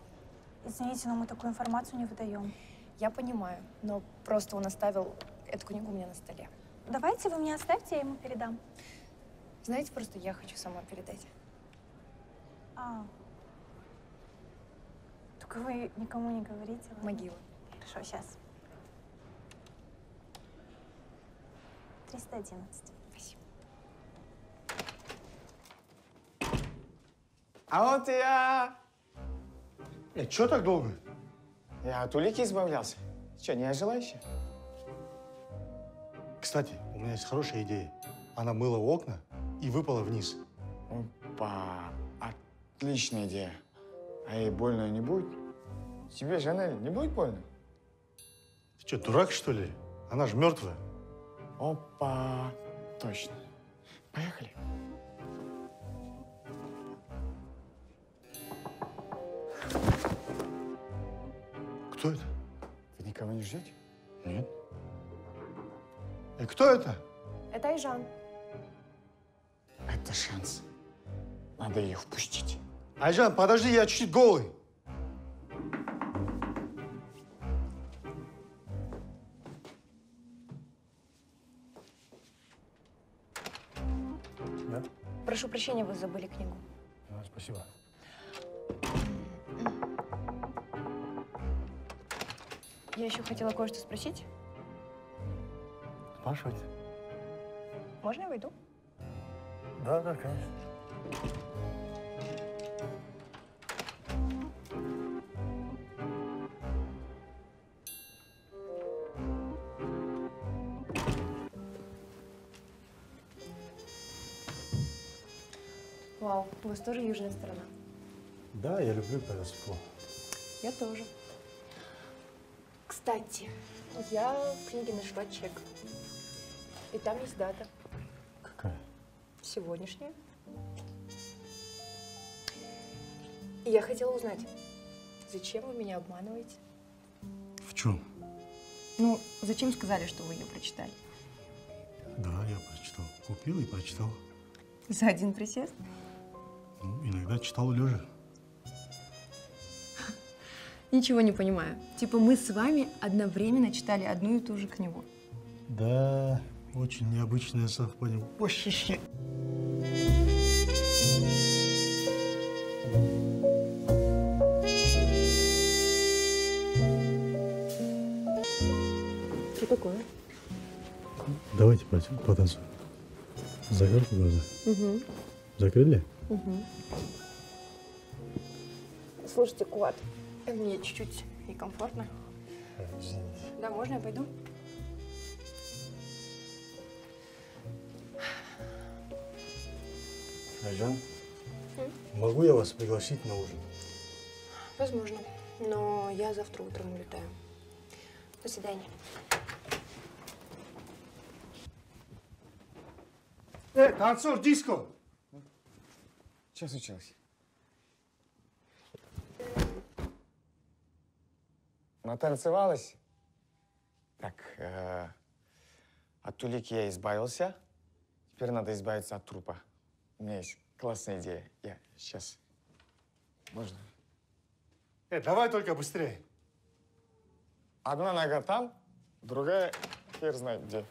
Извините, но мы такую информацию не выдаем. Я понимаю, но просто он оставил эту книгу у меня на столе. Давайте вы мне оставьте, я ему передам. Знаете, просто я хочу сама передать. Только вы никому не говорите. Ладно? Могила. Хорошо, сейчас. 311. Спасибо. А вот я... Чё так долго? Я от улики избавлялся. Че, не ожила еще? Кстати, у меня есть хорошая идея. Она мыла окна и выпала вниз. Опа, отличная идея. А ей больно не будет? Тебе, Жанель, не будет больно? Ты что, дурак, что ли? Она же мертвая. Опа, точно. Поехали. Кто это? Вы никого не ждете? Нет. И кто это? Это Айжан. Это шанс. Надо ее впустить. Айжан, подожди, я чуть-чуть голый. Да? Прошу прощения, вы забыли книгу. Спасибо. Я еще хотела кое-что спросить. Спрашивайте. Можно я войду? Да, конечно. Вау, у вас тоже южная сторона. Да, я люблю, когда тепло. Я тоже. Кстати, я в книге нашла чек. И там есть дата. Какая? Сегодняшняя. И я хотела узнать, зачем вы меня обманываете? В чем? Ну, зачем сказали, что вы ее прочитали? Да, я прочитал. Купил и прочитал. За один присест? Ну, иногда читал лежа. Ничего не понимаю. Типа мы с вами одновременно читали одну и ту же книгу. Да, очень необычное совпадение. Вообще. Что такое? Давайте потанцуем. Закройте глаза. Угу. Закрыли? Угу. Слушайте, Куат, мне чуть-чуть некомфортно. Извините. Да, можно я пойду? Айжан, могу я вас пригласить на ужин? Возможно, но я завтра утром улетаю. До свидания. Танцор, диско! Что случилось? Натанцевалась? Так, от Тулики я избавился. Теперь надо избавиться от трупа. У меня есть классная идея. Я сейчас. Можно? Давай только быстрее. Одна нога там, другая хер знает где.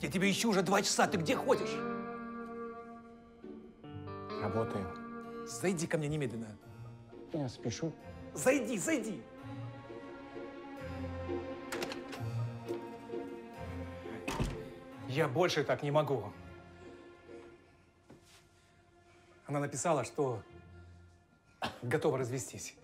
Я тебя ищу уже 2 часа. Ты где ходишь? Работаю. Зайди ко мне немедленно. Я спешу. Зайди, зайди. Я больше так не могу. Она написала, что готова развестись.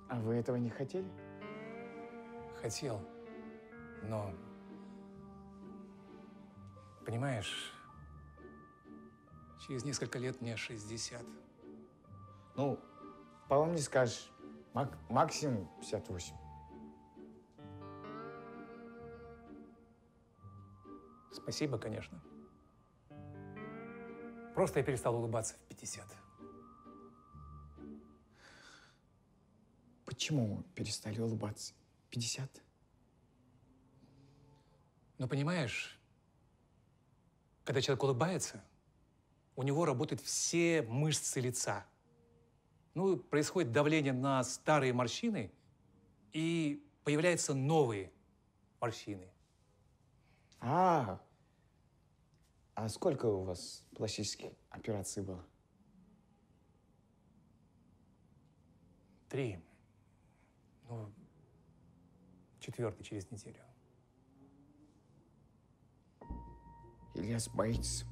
А вы этого не хотели? Хотел, но, понимаешь, через несколько лет мне 60. Ну, по-моему, не скажешь. Максимум 58. Спасибо, конечно. Просто я перестал улыбаться в 50. Почему перестали улыбаться? 50? Но понимаешь, когда человек улыбается, у него работают все мышцы лица. Ну, происходит давление на старые морщины, и появляются новые морщины. А сколько у вас пластических операций было? 3. Ну, 4-й через неделю. Ильяс боится.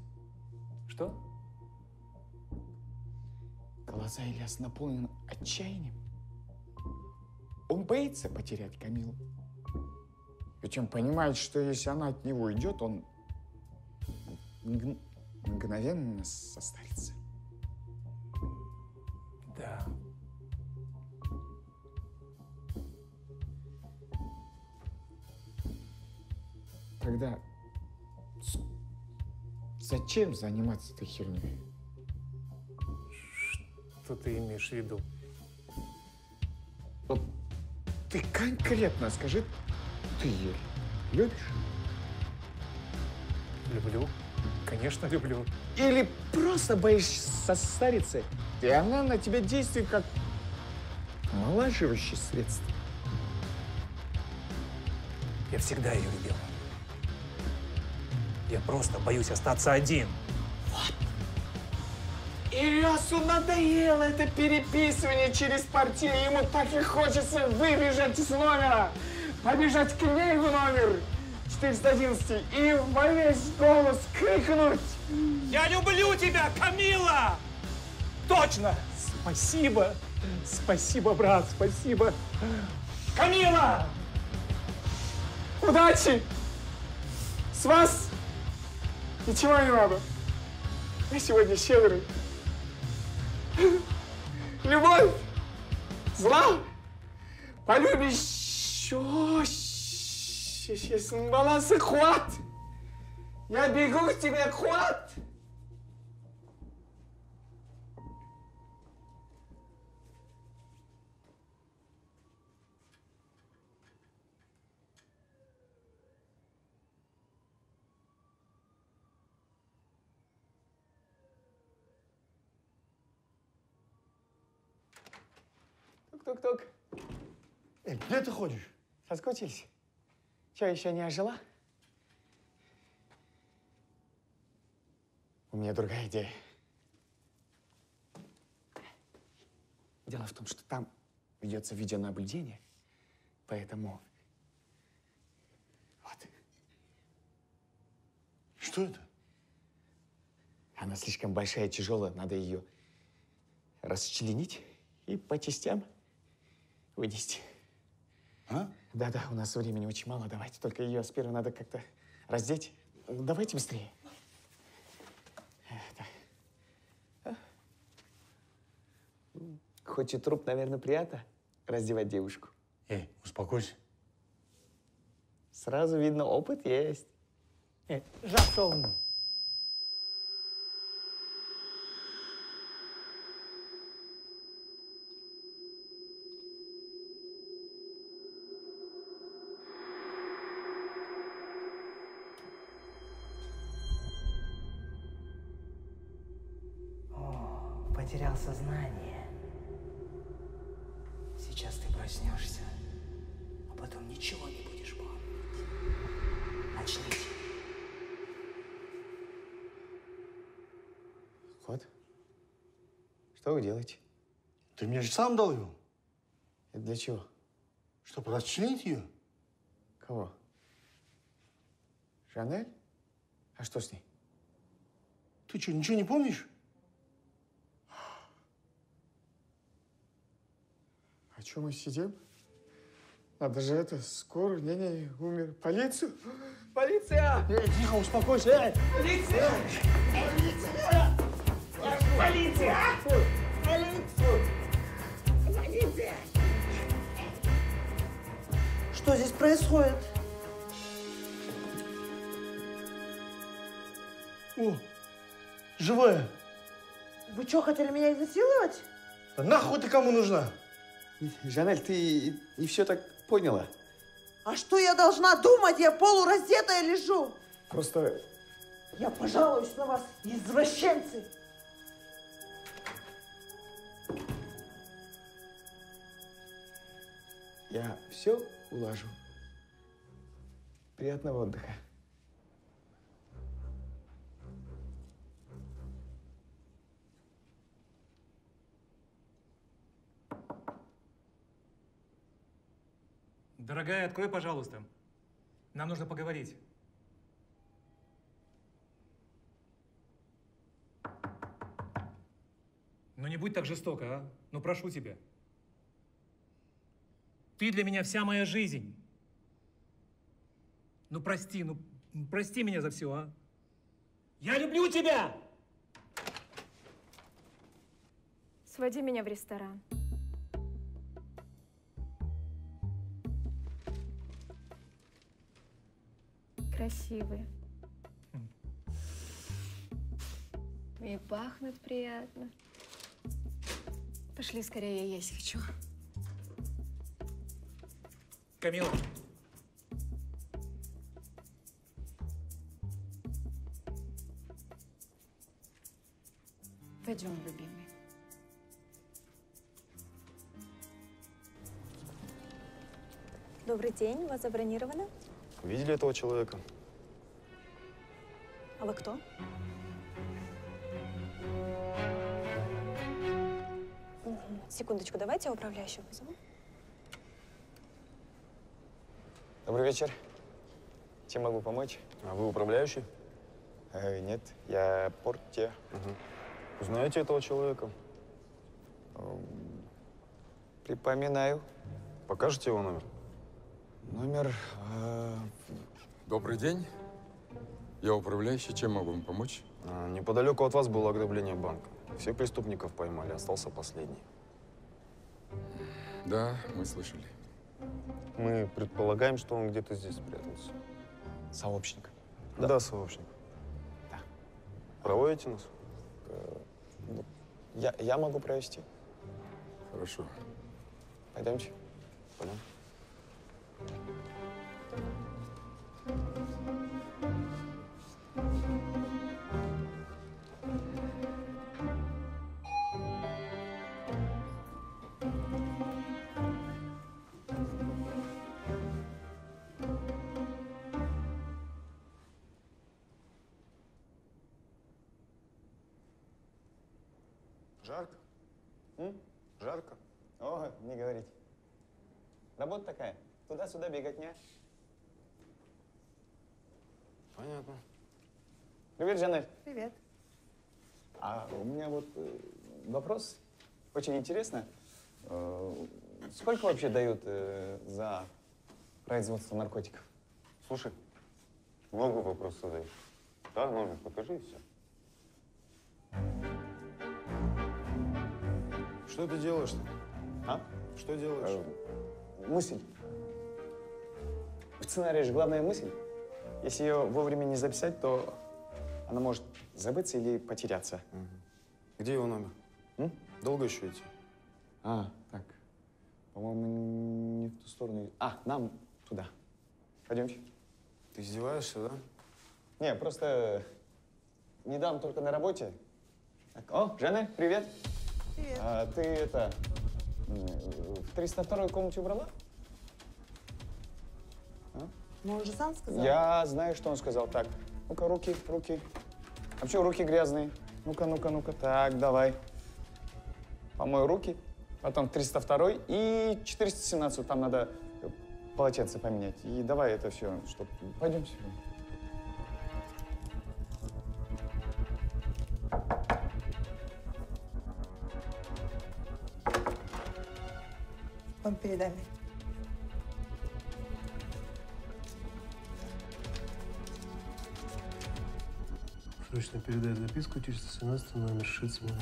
Что? Глаза Ильяс наполнены отчаянием. Он боится потерять Камилу. Ведь он понимает, что если она от него уйдет, он мгновенно состарится. Да. Тогда зачем заниматься этой херней? что ты имеешь в виду. Вот ты конкретно скажи, ты ее любишь? Люблю. Конечно, люблю. Или просто боишься состариться, и она на тебя действует как омолаживающее средство? Я всегда ее любил. Я просто боюсь остаться один. Ильясу надоело это переписывание через портье. Ему так и хочется выбежать из номера, побежать к ней в номер 411 и во весь голос крикнуть: Я люблю тебя, Камила! Точно! Спасибо. Спасибо, брат, спасибо. Камила! Удачи! С вас ничего не надо. Я сегодня щедрый. Любовь, зла, полюбишь, баланса, хват. Я бегу к тебе, хват. Тук-тук-тук. Эй, где ты ходишь? Соскучились? Че, еще не ожила? У меня другая идея. Дело в том, что там ведется видеонаблюдение, поэтому... Вот. Что это? Она слишком большая и тяжелая, надо ее расчленить и по частям вынести. А? Да-да, у нас времени очень мало, давайте. Только ее сперва надо как-то раздеть. Давайте быстрее. Хоть и труп, наверное, приятно раздевать девушку. Эй, успокойся. Сразу видно, опыт есть. Зашел. Потерял сознание. Сейчас ты проснешься, а потом ничего не будешь помнить. Очнись. Вот. Что вы делаете? Ты мне же сам дал его. Это для чего? Чтобы расчленить ее? Кого? Жанель? А что с ней? Ты что, ничего не помнишь? А что мы сидим? Надо же это, скоро, не, умер. Полицию? Полиция! Тихо, успокойся. Полиция! Полиция! Полиция! Полиция! Что здесь происходит? О, живая. Вы что, хотели меня изнасиловать? Да нахуй ты кому нужна? Жанель, ты не все так поняла. А что я должна думать? Я полураздетая лежу. Просто... Я пожалуюсь на вас, извращенцы. Я все улажу. Приятного отдыха. Дорогая, открой, пожалуйста. Нам нужно поговорить. Ну не будь так жестоко, а? Ну прошу тебя. Ты для меня вся моя жизнь. Ну прости меня за все, а? Я люблю тебя! Своди меня в ресторан. Красивые. И пахнут приятно. Пошли скорее, я есть хочу. Камила. Пойдем, любимый. Добрый день, у вас забронировано? Видели этого человека? А вы кто? Секундочку, давайте я управляющего вызову. Добрый вечер. Чем могу помочь? А вы управляющий? Нет, я портье. Знаете этого человека? Припоминаю. Покажете его номер? Номер... Добрый день. Я управляющий. Чем могу вам помочь? Неподалеку от вас было ограбление банка. Всех преступников поймали, остался последний. Да, мы слышали. Мы предполагаем, что он где-то здесь спрятался. Сообщник. Да, сообщник. Да. Проводите нас? Я могу провести. Хорошо. Пойдемте. Пойдем. Жарко? Жарко? О, не говорите. Работа такая. Туда-сюда беготня. Понятно. Привет, Жанель. Привет. А у меня вот вопрос. Очень интересно. Сколько вообще дают за производство наркотиков? Слушай, много вопросов задаешь. Да, номер покажи и все. Что ты делаешь-то? А? Что делаешь? Мысль. В сценарии же главная мысль. Если ее вовремя не записать, то она может забыться или потеряться. Где его номер? Долго еще идти? Так. По-моему, не в ту сторону. Нам туда. Пойдемте. Ты издеваешься, да? Не, просто недавно только на работе. Так, о, Жанна, привет. Привет. Ты это, в 302-й комнате убрала? Ну, он же сам сказал. Я знаю, что он сказал. Так, ну-ка, руки. А почему руки грязные? Ну-ка. Так, давай. Помой руки. Потом 302 и 417. Там надо полотенце поменять. И давай это все, чтобы... Пойдемте. Он передай мне. Срочно передай записку 417 номер Шицмана.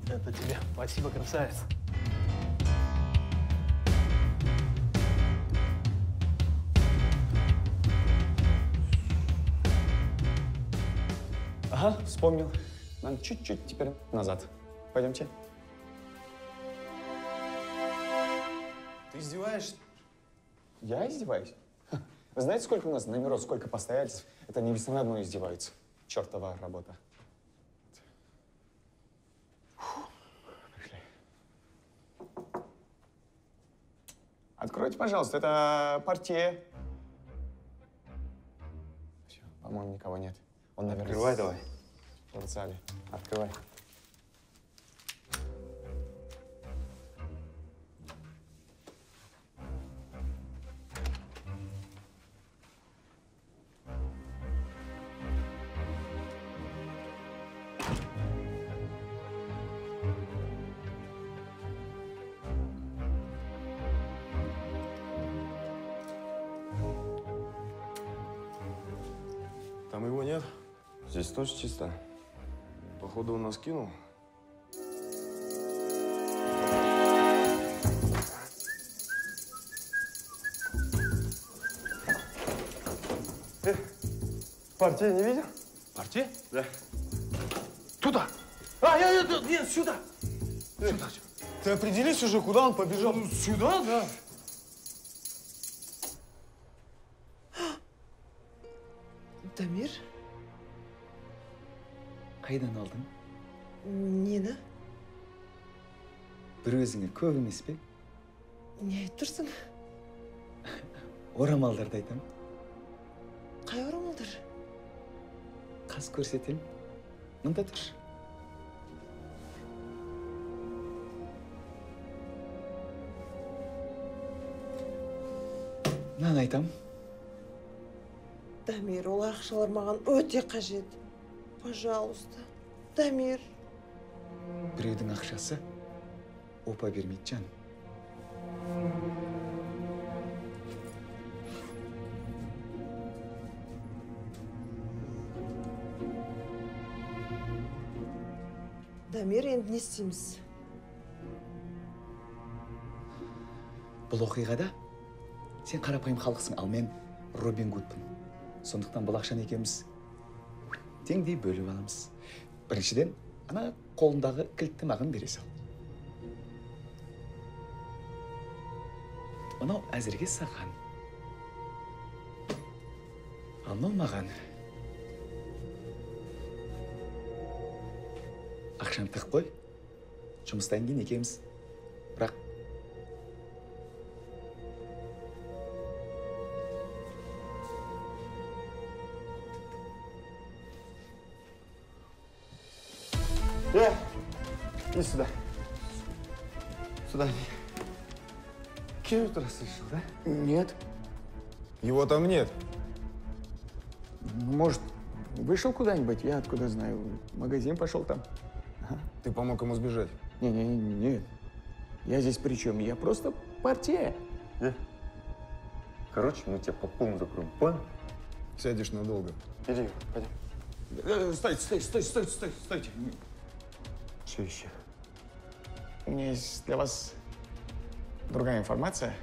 Это тебе. Спасибо, красавец. Ага, вспомнил. Нам чуть-чуть теперь назад. Пойдемте. Ты издеваешься? Я издеваюсь? Вы знаете, сколько у нас номеров, сколько постояльцев? Это не весна одно издеваются. Чертова работа. Пришли. Откройте, пожалуйста, это портье. Все, по-моему, никого нет. Он, наверное, Открывай давай. В зале. Открывай. Там его нет? Здесь тоже чисто. Походу, он нас кинул. Партия не видел? Партия? Да. Туда. Нет, сюда. Сюда. Ты определись уже, куда он побежал? Сюда, да. Дамир? Қайдан алдың? Нені? Бір өзіңе көп емес пе? Не айтып тұрсың? Орамалдарды айтам. Қай орамалдар? Қас көрсетем. Мында тұр. Мынаны айтам. Дамир, ол ақшалар маған өте қажет. Пожалуйста. Дамир. Біреудің ақшасы опа бермейді, жан. Дамир, енді не істейміз? Бұл оқиғада сен қарапайым халықсың, ал мен Робин Гудпын. Сондықтан бұл ақшаны екеуміз теңдей бөліп аламыз. Біріншіден, ана қолындағы кілтті маған бере сал. Мынау әзірге саған. Ал мынау маған. Ақшаны тық қой. Жұмыстан кейін екеуміз. Бірақ Иди сюда. Сюда. Кирюта слышал, да? Нет. Его там нет. Может, вышел куда-нибудь? Я откуда знаю. В магазин пошел там. Ага. Ты помог ему сбежать? Нет. Я здесь при чем? Я просто партия. Короче, мы тебя по полу закроем, понял? Сядешь надолго. Иди, пойдем. Стойте. Что еще? У меня есть для вас другая информация.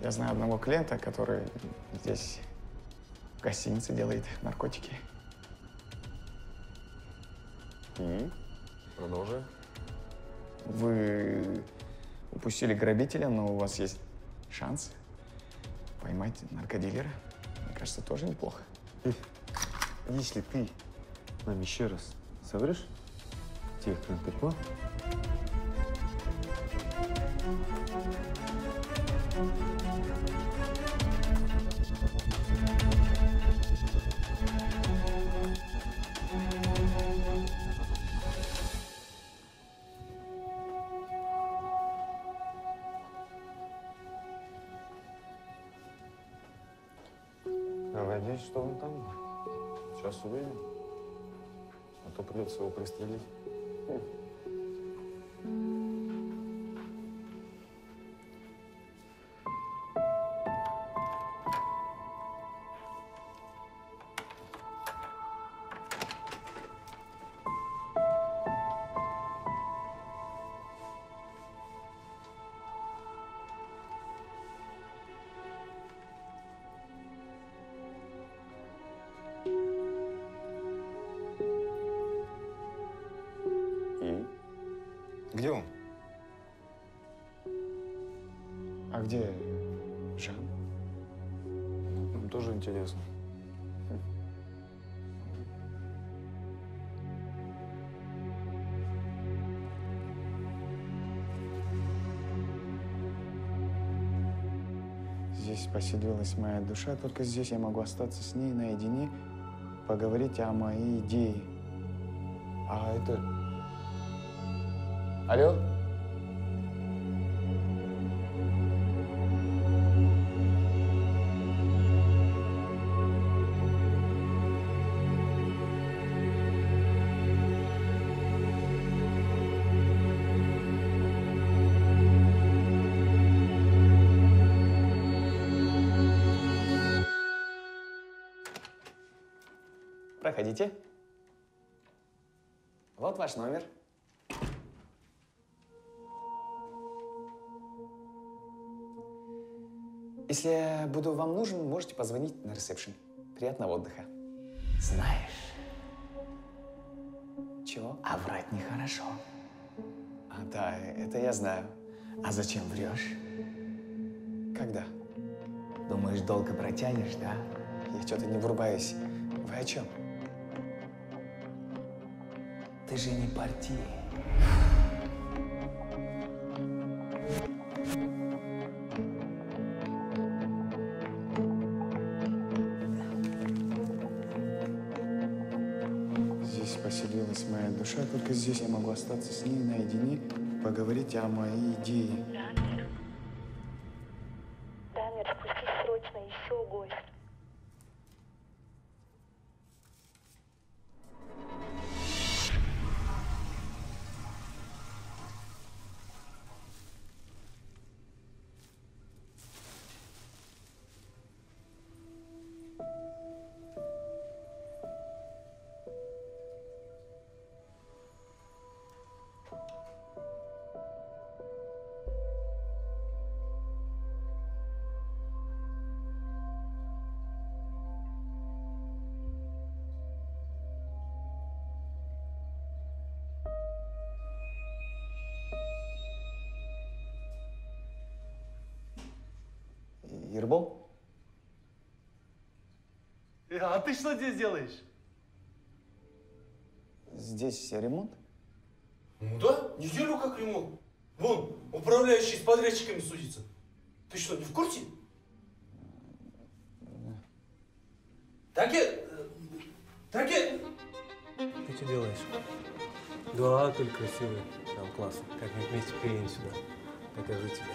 Я знаю одного клиента, который здесь в гостинице делает наркотики. Продолжай. Вы упустили грабителя, но у вас есть шанс поймать наркодилера. Мне кажется, тоже неплохо. Если ты нам еще раз соврешь, тебе кто-нибудь понял? Надеюсь, что он там. Сейчас увидим. А то придется его пристрелить. Где он? А где Жан? Нам тоже интересно. Здесь поселилась моя душа, только здесь я могу остаться с ней наедине, поговорить о моей идее. А это... Алло? Проходите. Вот ваш номер. Если я буду вам нужен, можете позвонить на ресепшн. Приятного отдыха. Знаешь, Чего? а врать нехорошо. А, да, это я знаю. А зачем врешь? Когда? Думаешь, долго протянешь, да? Я что-то не врубаюсь. Вы о чем? Ты же не партия. Здесь поселилась моя душа, только здесь я могу остаться с ней наедине, поговорить о моей идее. Дамир, спустись срочно, еще гость. Ербол? А ты что здесь делаешь? Здесь ремонт? Ну да, неделю как ремонт. Вон, управляющий с подрядчиками судится. Ты что, не в курсе? Ты что делаешь? Да, ты красивый. Прям классно. Как-нибудь вместе приедем сюда. Покажу тебе.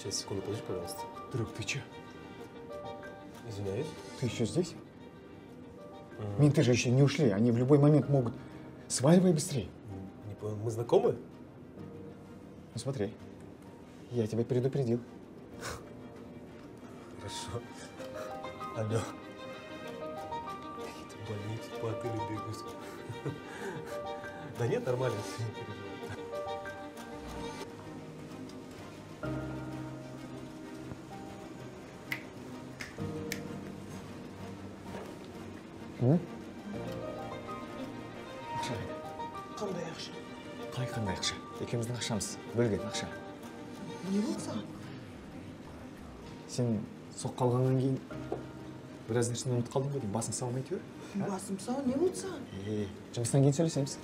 Сейчас, секунду, подожди, пожалуйста. Друг, ты чё? Извиняюсь. Ты еще здесь? Менты же еще не ушли, они в любой момент могут. Сваливай быстрее. Не понял, мы знакомы? Ну смотри, я тебя предупредил. Хорошо. Алло. Какие-то больные тут по отелю бегают. Да нет, нормально, не переживай. Қандай ақша? Қандай ақша? Екеуміздің ақшамыз. Бөлген ақша. Не болса? Сен соққы алғаннан кейін біраз нәрсені ұмытып қалдың ғой деймін. Басың сау ма әйтеуір? Басым сау, не болса? Жұмыстан кейін сөйлесеміз.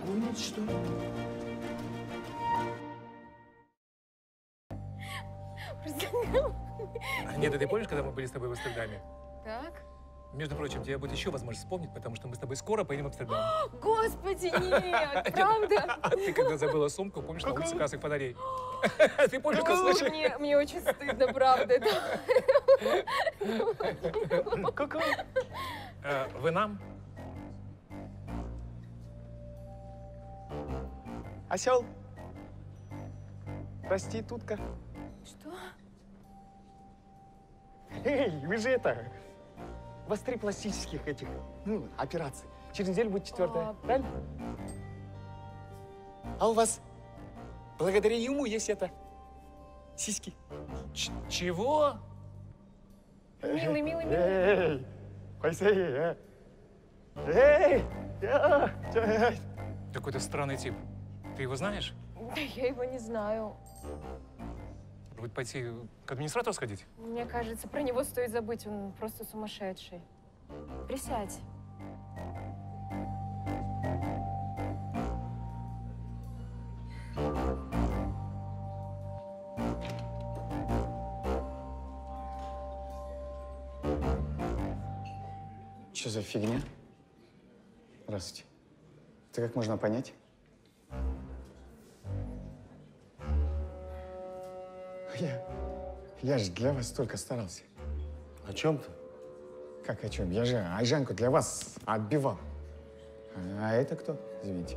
Гонит, что? Нет, ты помнишь, когда мы были с тобой в Амстердаме? Так? Между прочим, у тебя будет еще возможность вспомнить, потому что мы с тобой скоро поедем в Амстердам. Господи, нет, правда? А ты когда забыла сумку, помнишь, на улице красных фонарей? Ты помнишь этот случай? Мне очень стыдно, правда. Вы нам? Осел. Проститутка. Что? Эй, вы же это... У вас 3 пластических этих, операций. Через неделю будет 4-я, правильно? А у вас, благодаря ему, есть это... сиськи. Чего? Милый. Эй, Пайсей, Эй! Какой-то странный тип. Ты его знаешь? Я его не знаю. Будет пойти к администратору сходить? Мне кажется, про него стоит забыть, он просто сумасшедший. Присядь. Что за фигня? Здравствуйте. Это как можно понять? Я же для вас столько старался. О чем ты? Как о чем? Я же Айжанку для вас отбивал. А это кто? Извините.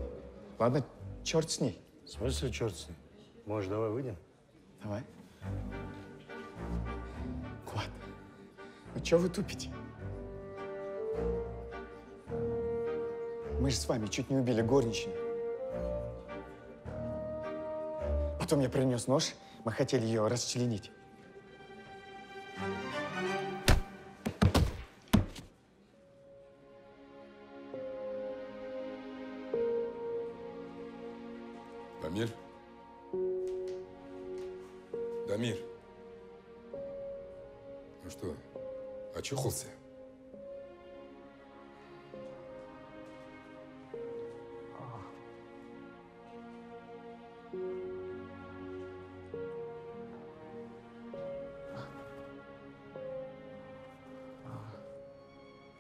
Ладно, черт с ней. В смысле черт с ней? Может, давай выйдем? Давай. Влад, ну что вы тупите? Мы же с вами чуть не убили горничную. Потом я принес нож, мы хотели ее расчленить. Дамир, ну что, очухался?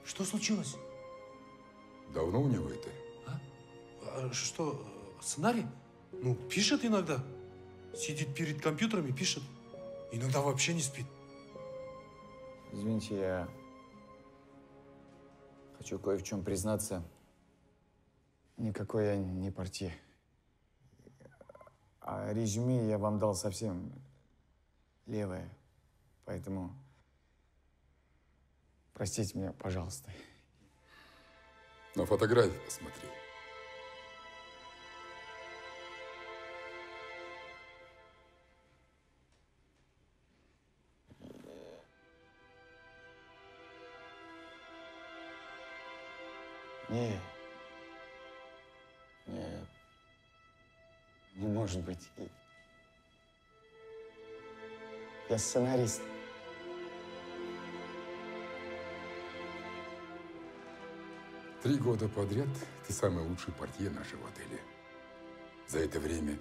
Что случилось? Давно у него это? Что, сценарий? Ну, пишет иногда. Сидит перед компьютером и пишет. Иногда вообще не спит. Извините, я хочу кое в чем признаться. Никакой я не портье. А резюме я вам дал совсем левое. Поэтому простите меня, пожалуйста. На фотографии посмотри. Нет. Не может быть. Я сценарист. Три года подряд ты самый лучший портье нашего отеля. За это время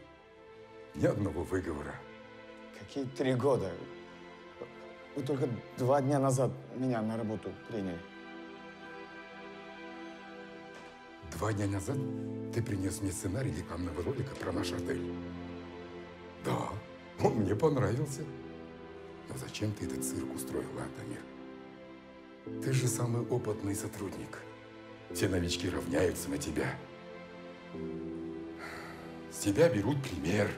ни одного выговора. Какие 3 года? Вы только 2 дня назад меня на работу приняли. 2 дня назад ты принес мне сценарий рекламного ролика про наш отель. Да, он мне понравился. Но зачем ты этот цирк устроил, Дамир? Ты же самый опытный сотрудник. Все новички равняются на тебя. С тебя берут пример.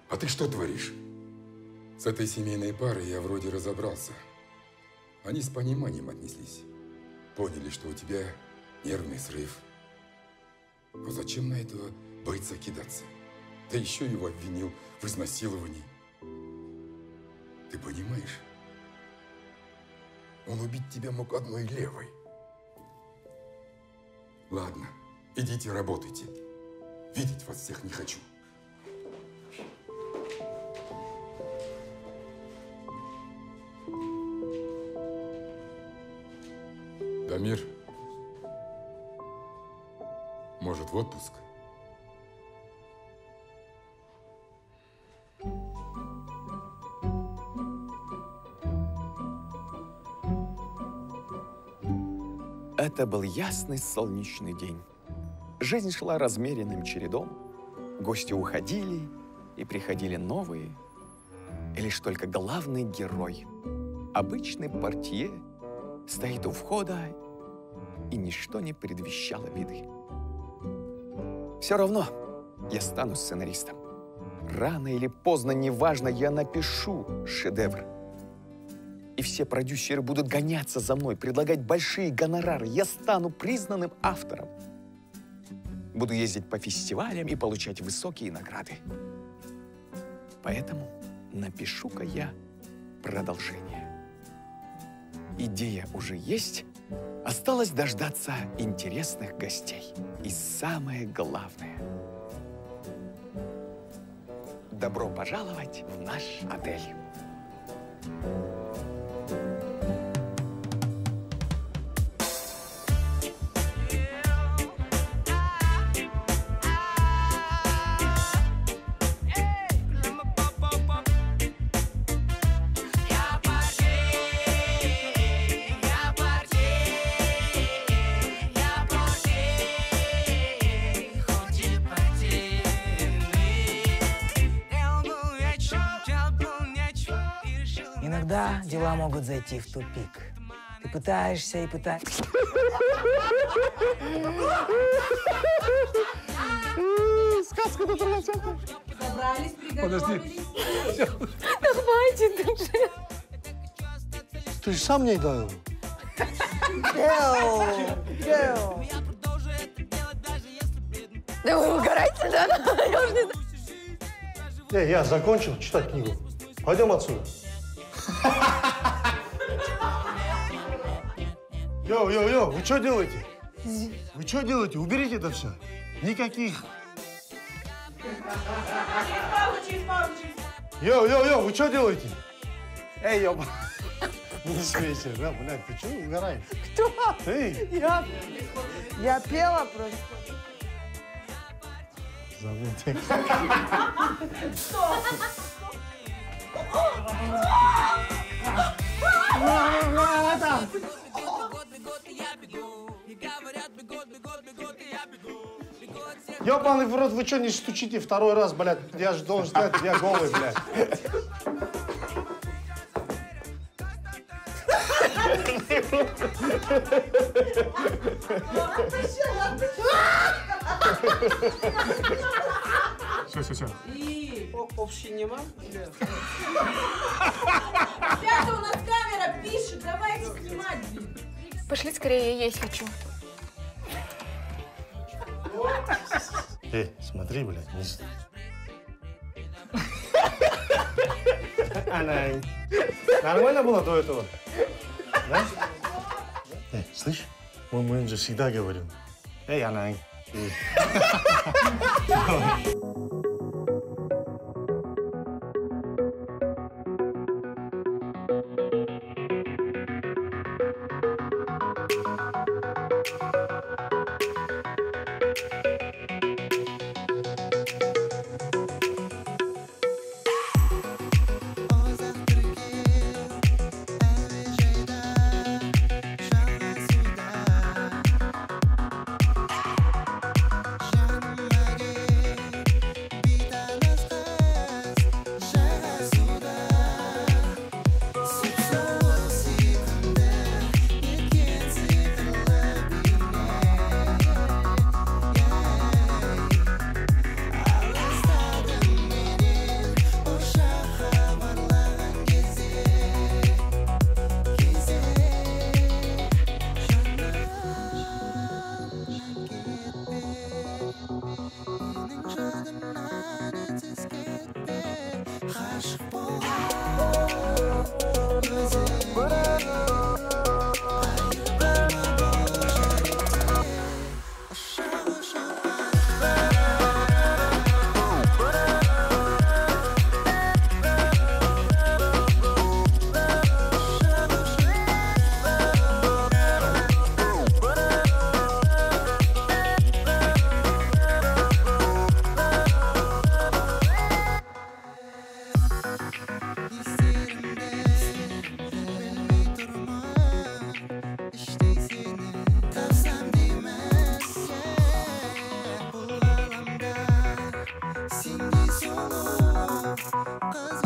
А ты что творишь? С этой семейной парой я вроде разобрался. Они с пониманием отнеслись. Поняли, что у тебя нервный срыв. Но зачем на этого бойца кидаться? Ты еще его обвинил в изнасиловании. Ты понимаешь? Он убить тебя мог одной левой. Ладно, идите работайте. Видеть вас всех не хочу. Дамир, может, в отпуск? Это был ясный солнечный день. Жизнь шла размеренным чередом. Гости уходили, и приходили новые. И лишь только главный герой, обычный портье, стоит у входа, и ничто не предвещало беды. Все равно я стану сценаристом. Рано или поздно, неважно, я напишу шедевр. И все продюсеры будут гоняться за мной, предлагать большие гонорары. Я стану признанным автором. Буду ездить по фестивалям и получать высокие награды. Поэтому напишу-ка я продолжение. Идея уже есть. Осталось дождаться интересных гостей. И самое главное – добро пожаловать в наш отель. Иногда дела могут зайти в тупик. Ты пытаешься и пытаешься. Сказка тут разобрана. Собрались, Подожди. Да хватит уже. Ты же сам не дал. Да вы угораете, да? Я уже не знаю. Я закончил читать книгу. Пойдем отсюда. Йоу, вы что делаете? Вы что делаете? Уберите это все. Никаких. Через пару. Йо, вы что делаете? Эй, ёба. Не смейся, да, блядь, ты что угораешь? Кто? Эй. Я пела просто. Забыл текст. Ёбаный в рот, вы что не стучите второй раз, блядь? Я же должен сказать, я голый, блядь. Все. И общий нема? Ребята, у нас камера пишет, давайте снимать. Пошли скорее, я есть хочу. Смотри, блядь, вниз. Она нормально было до этого? Да? Слышь, мой менеджер всегда говорил. Эй, она. Cause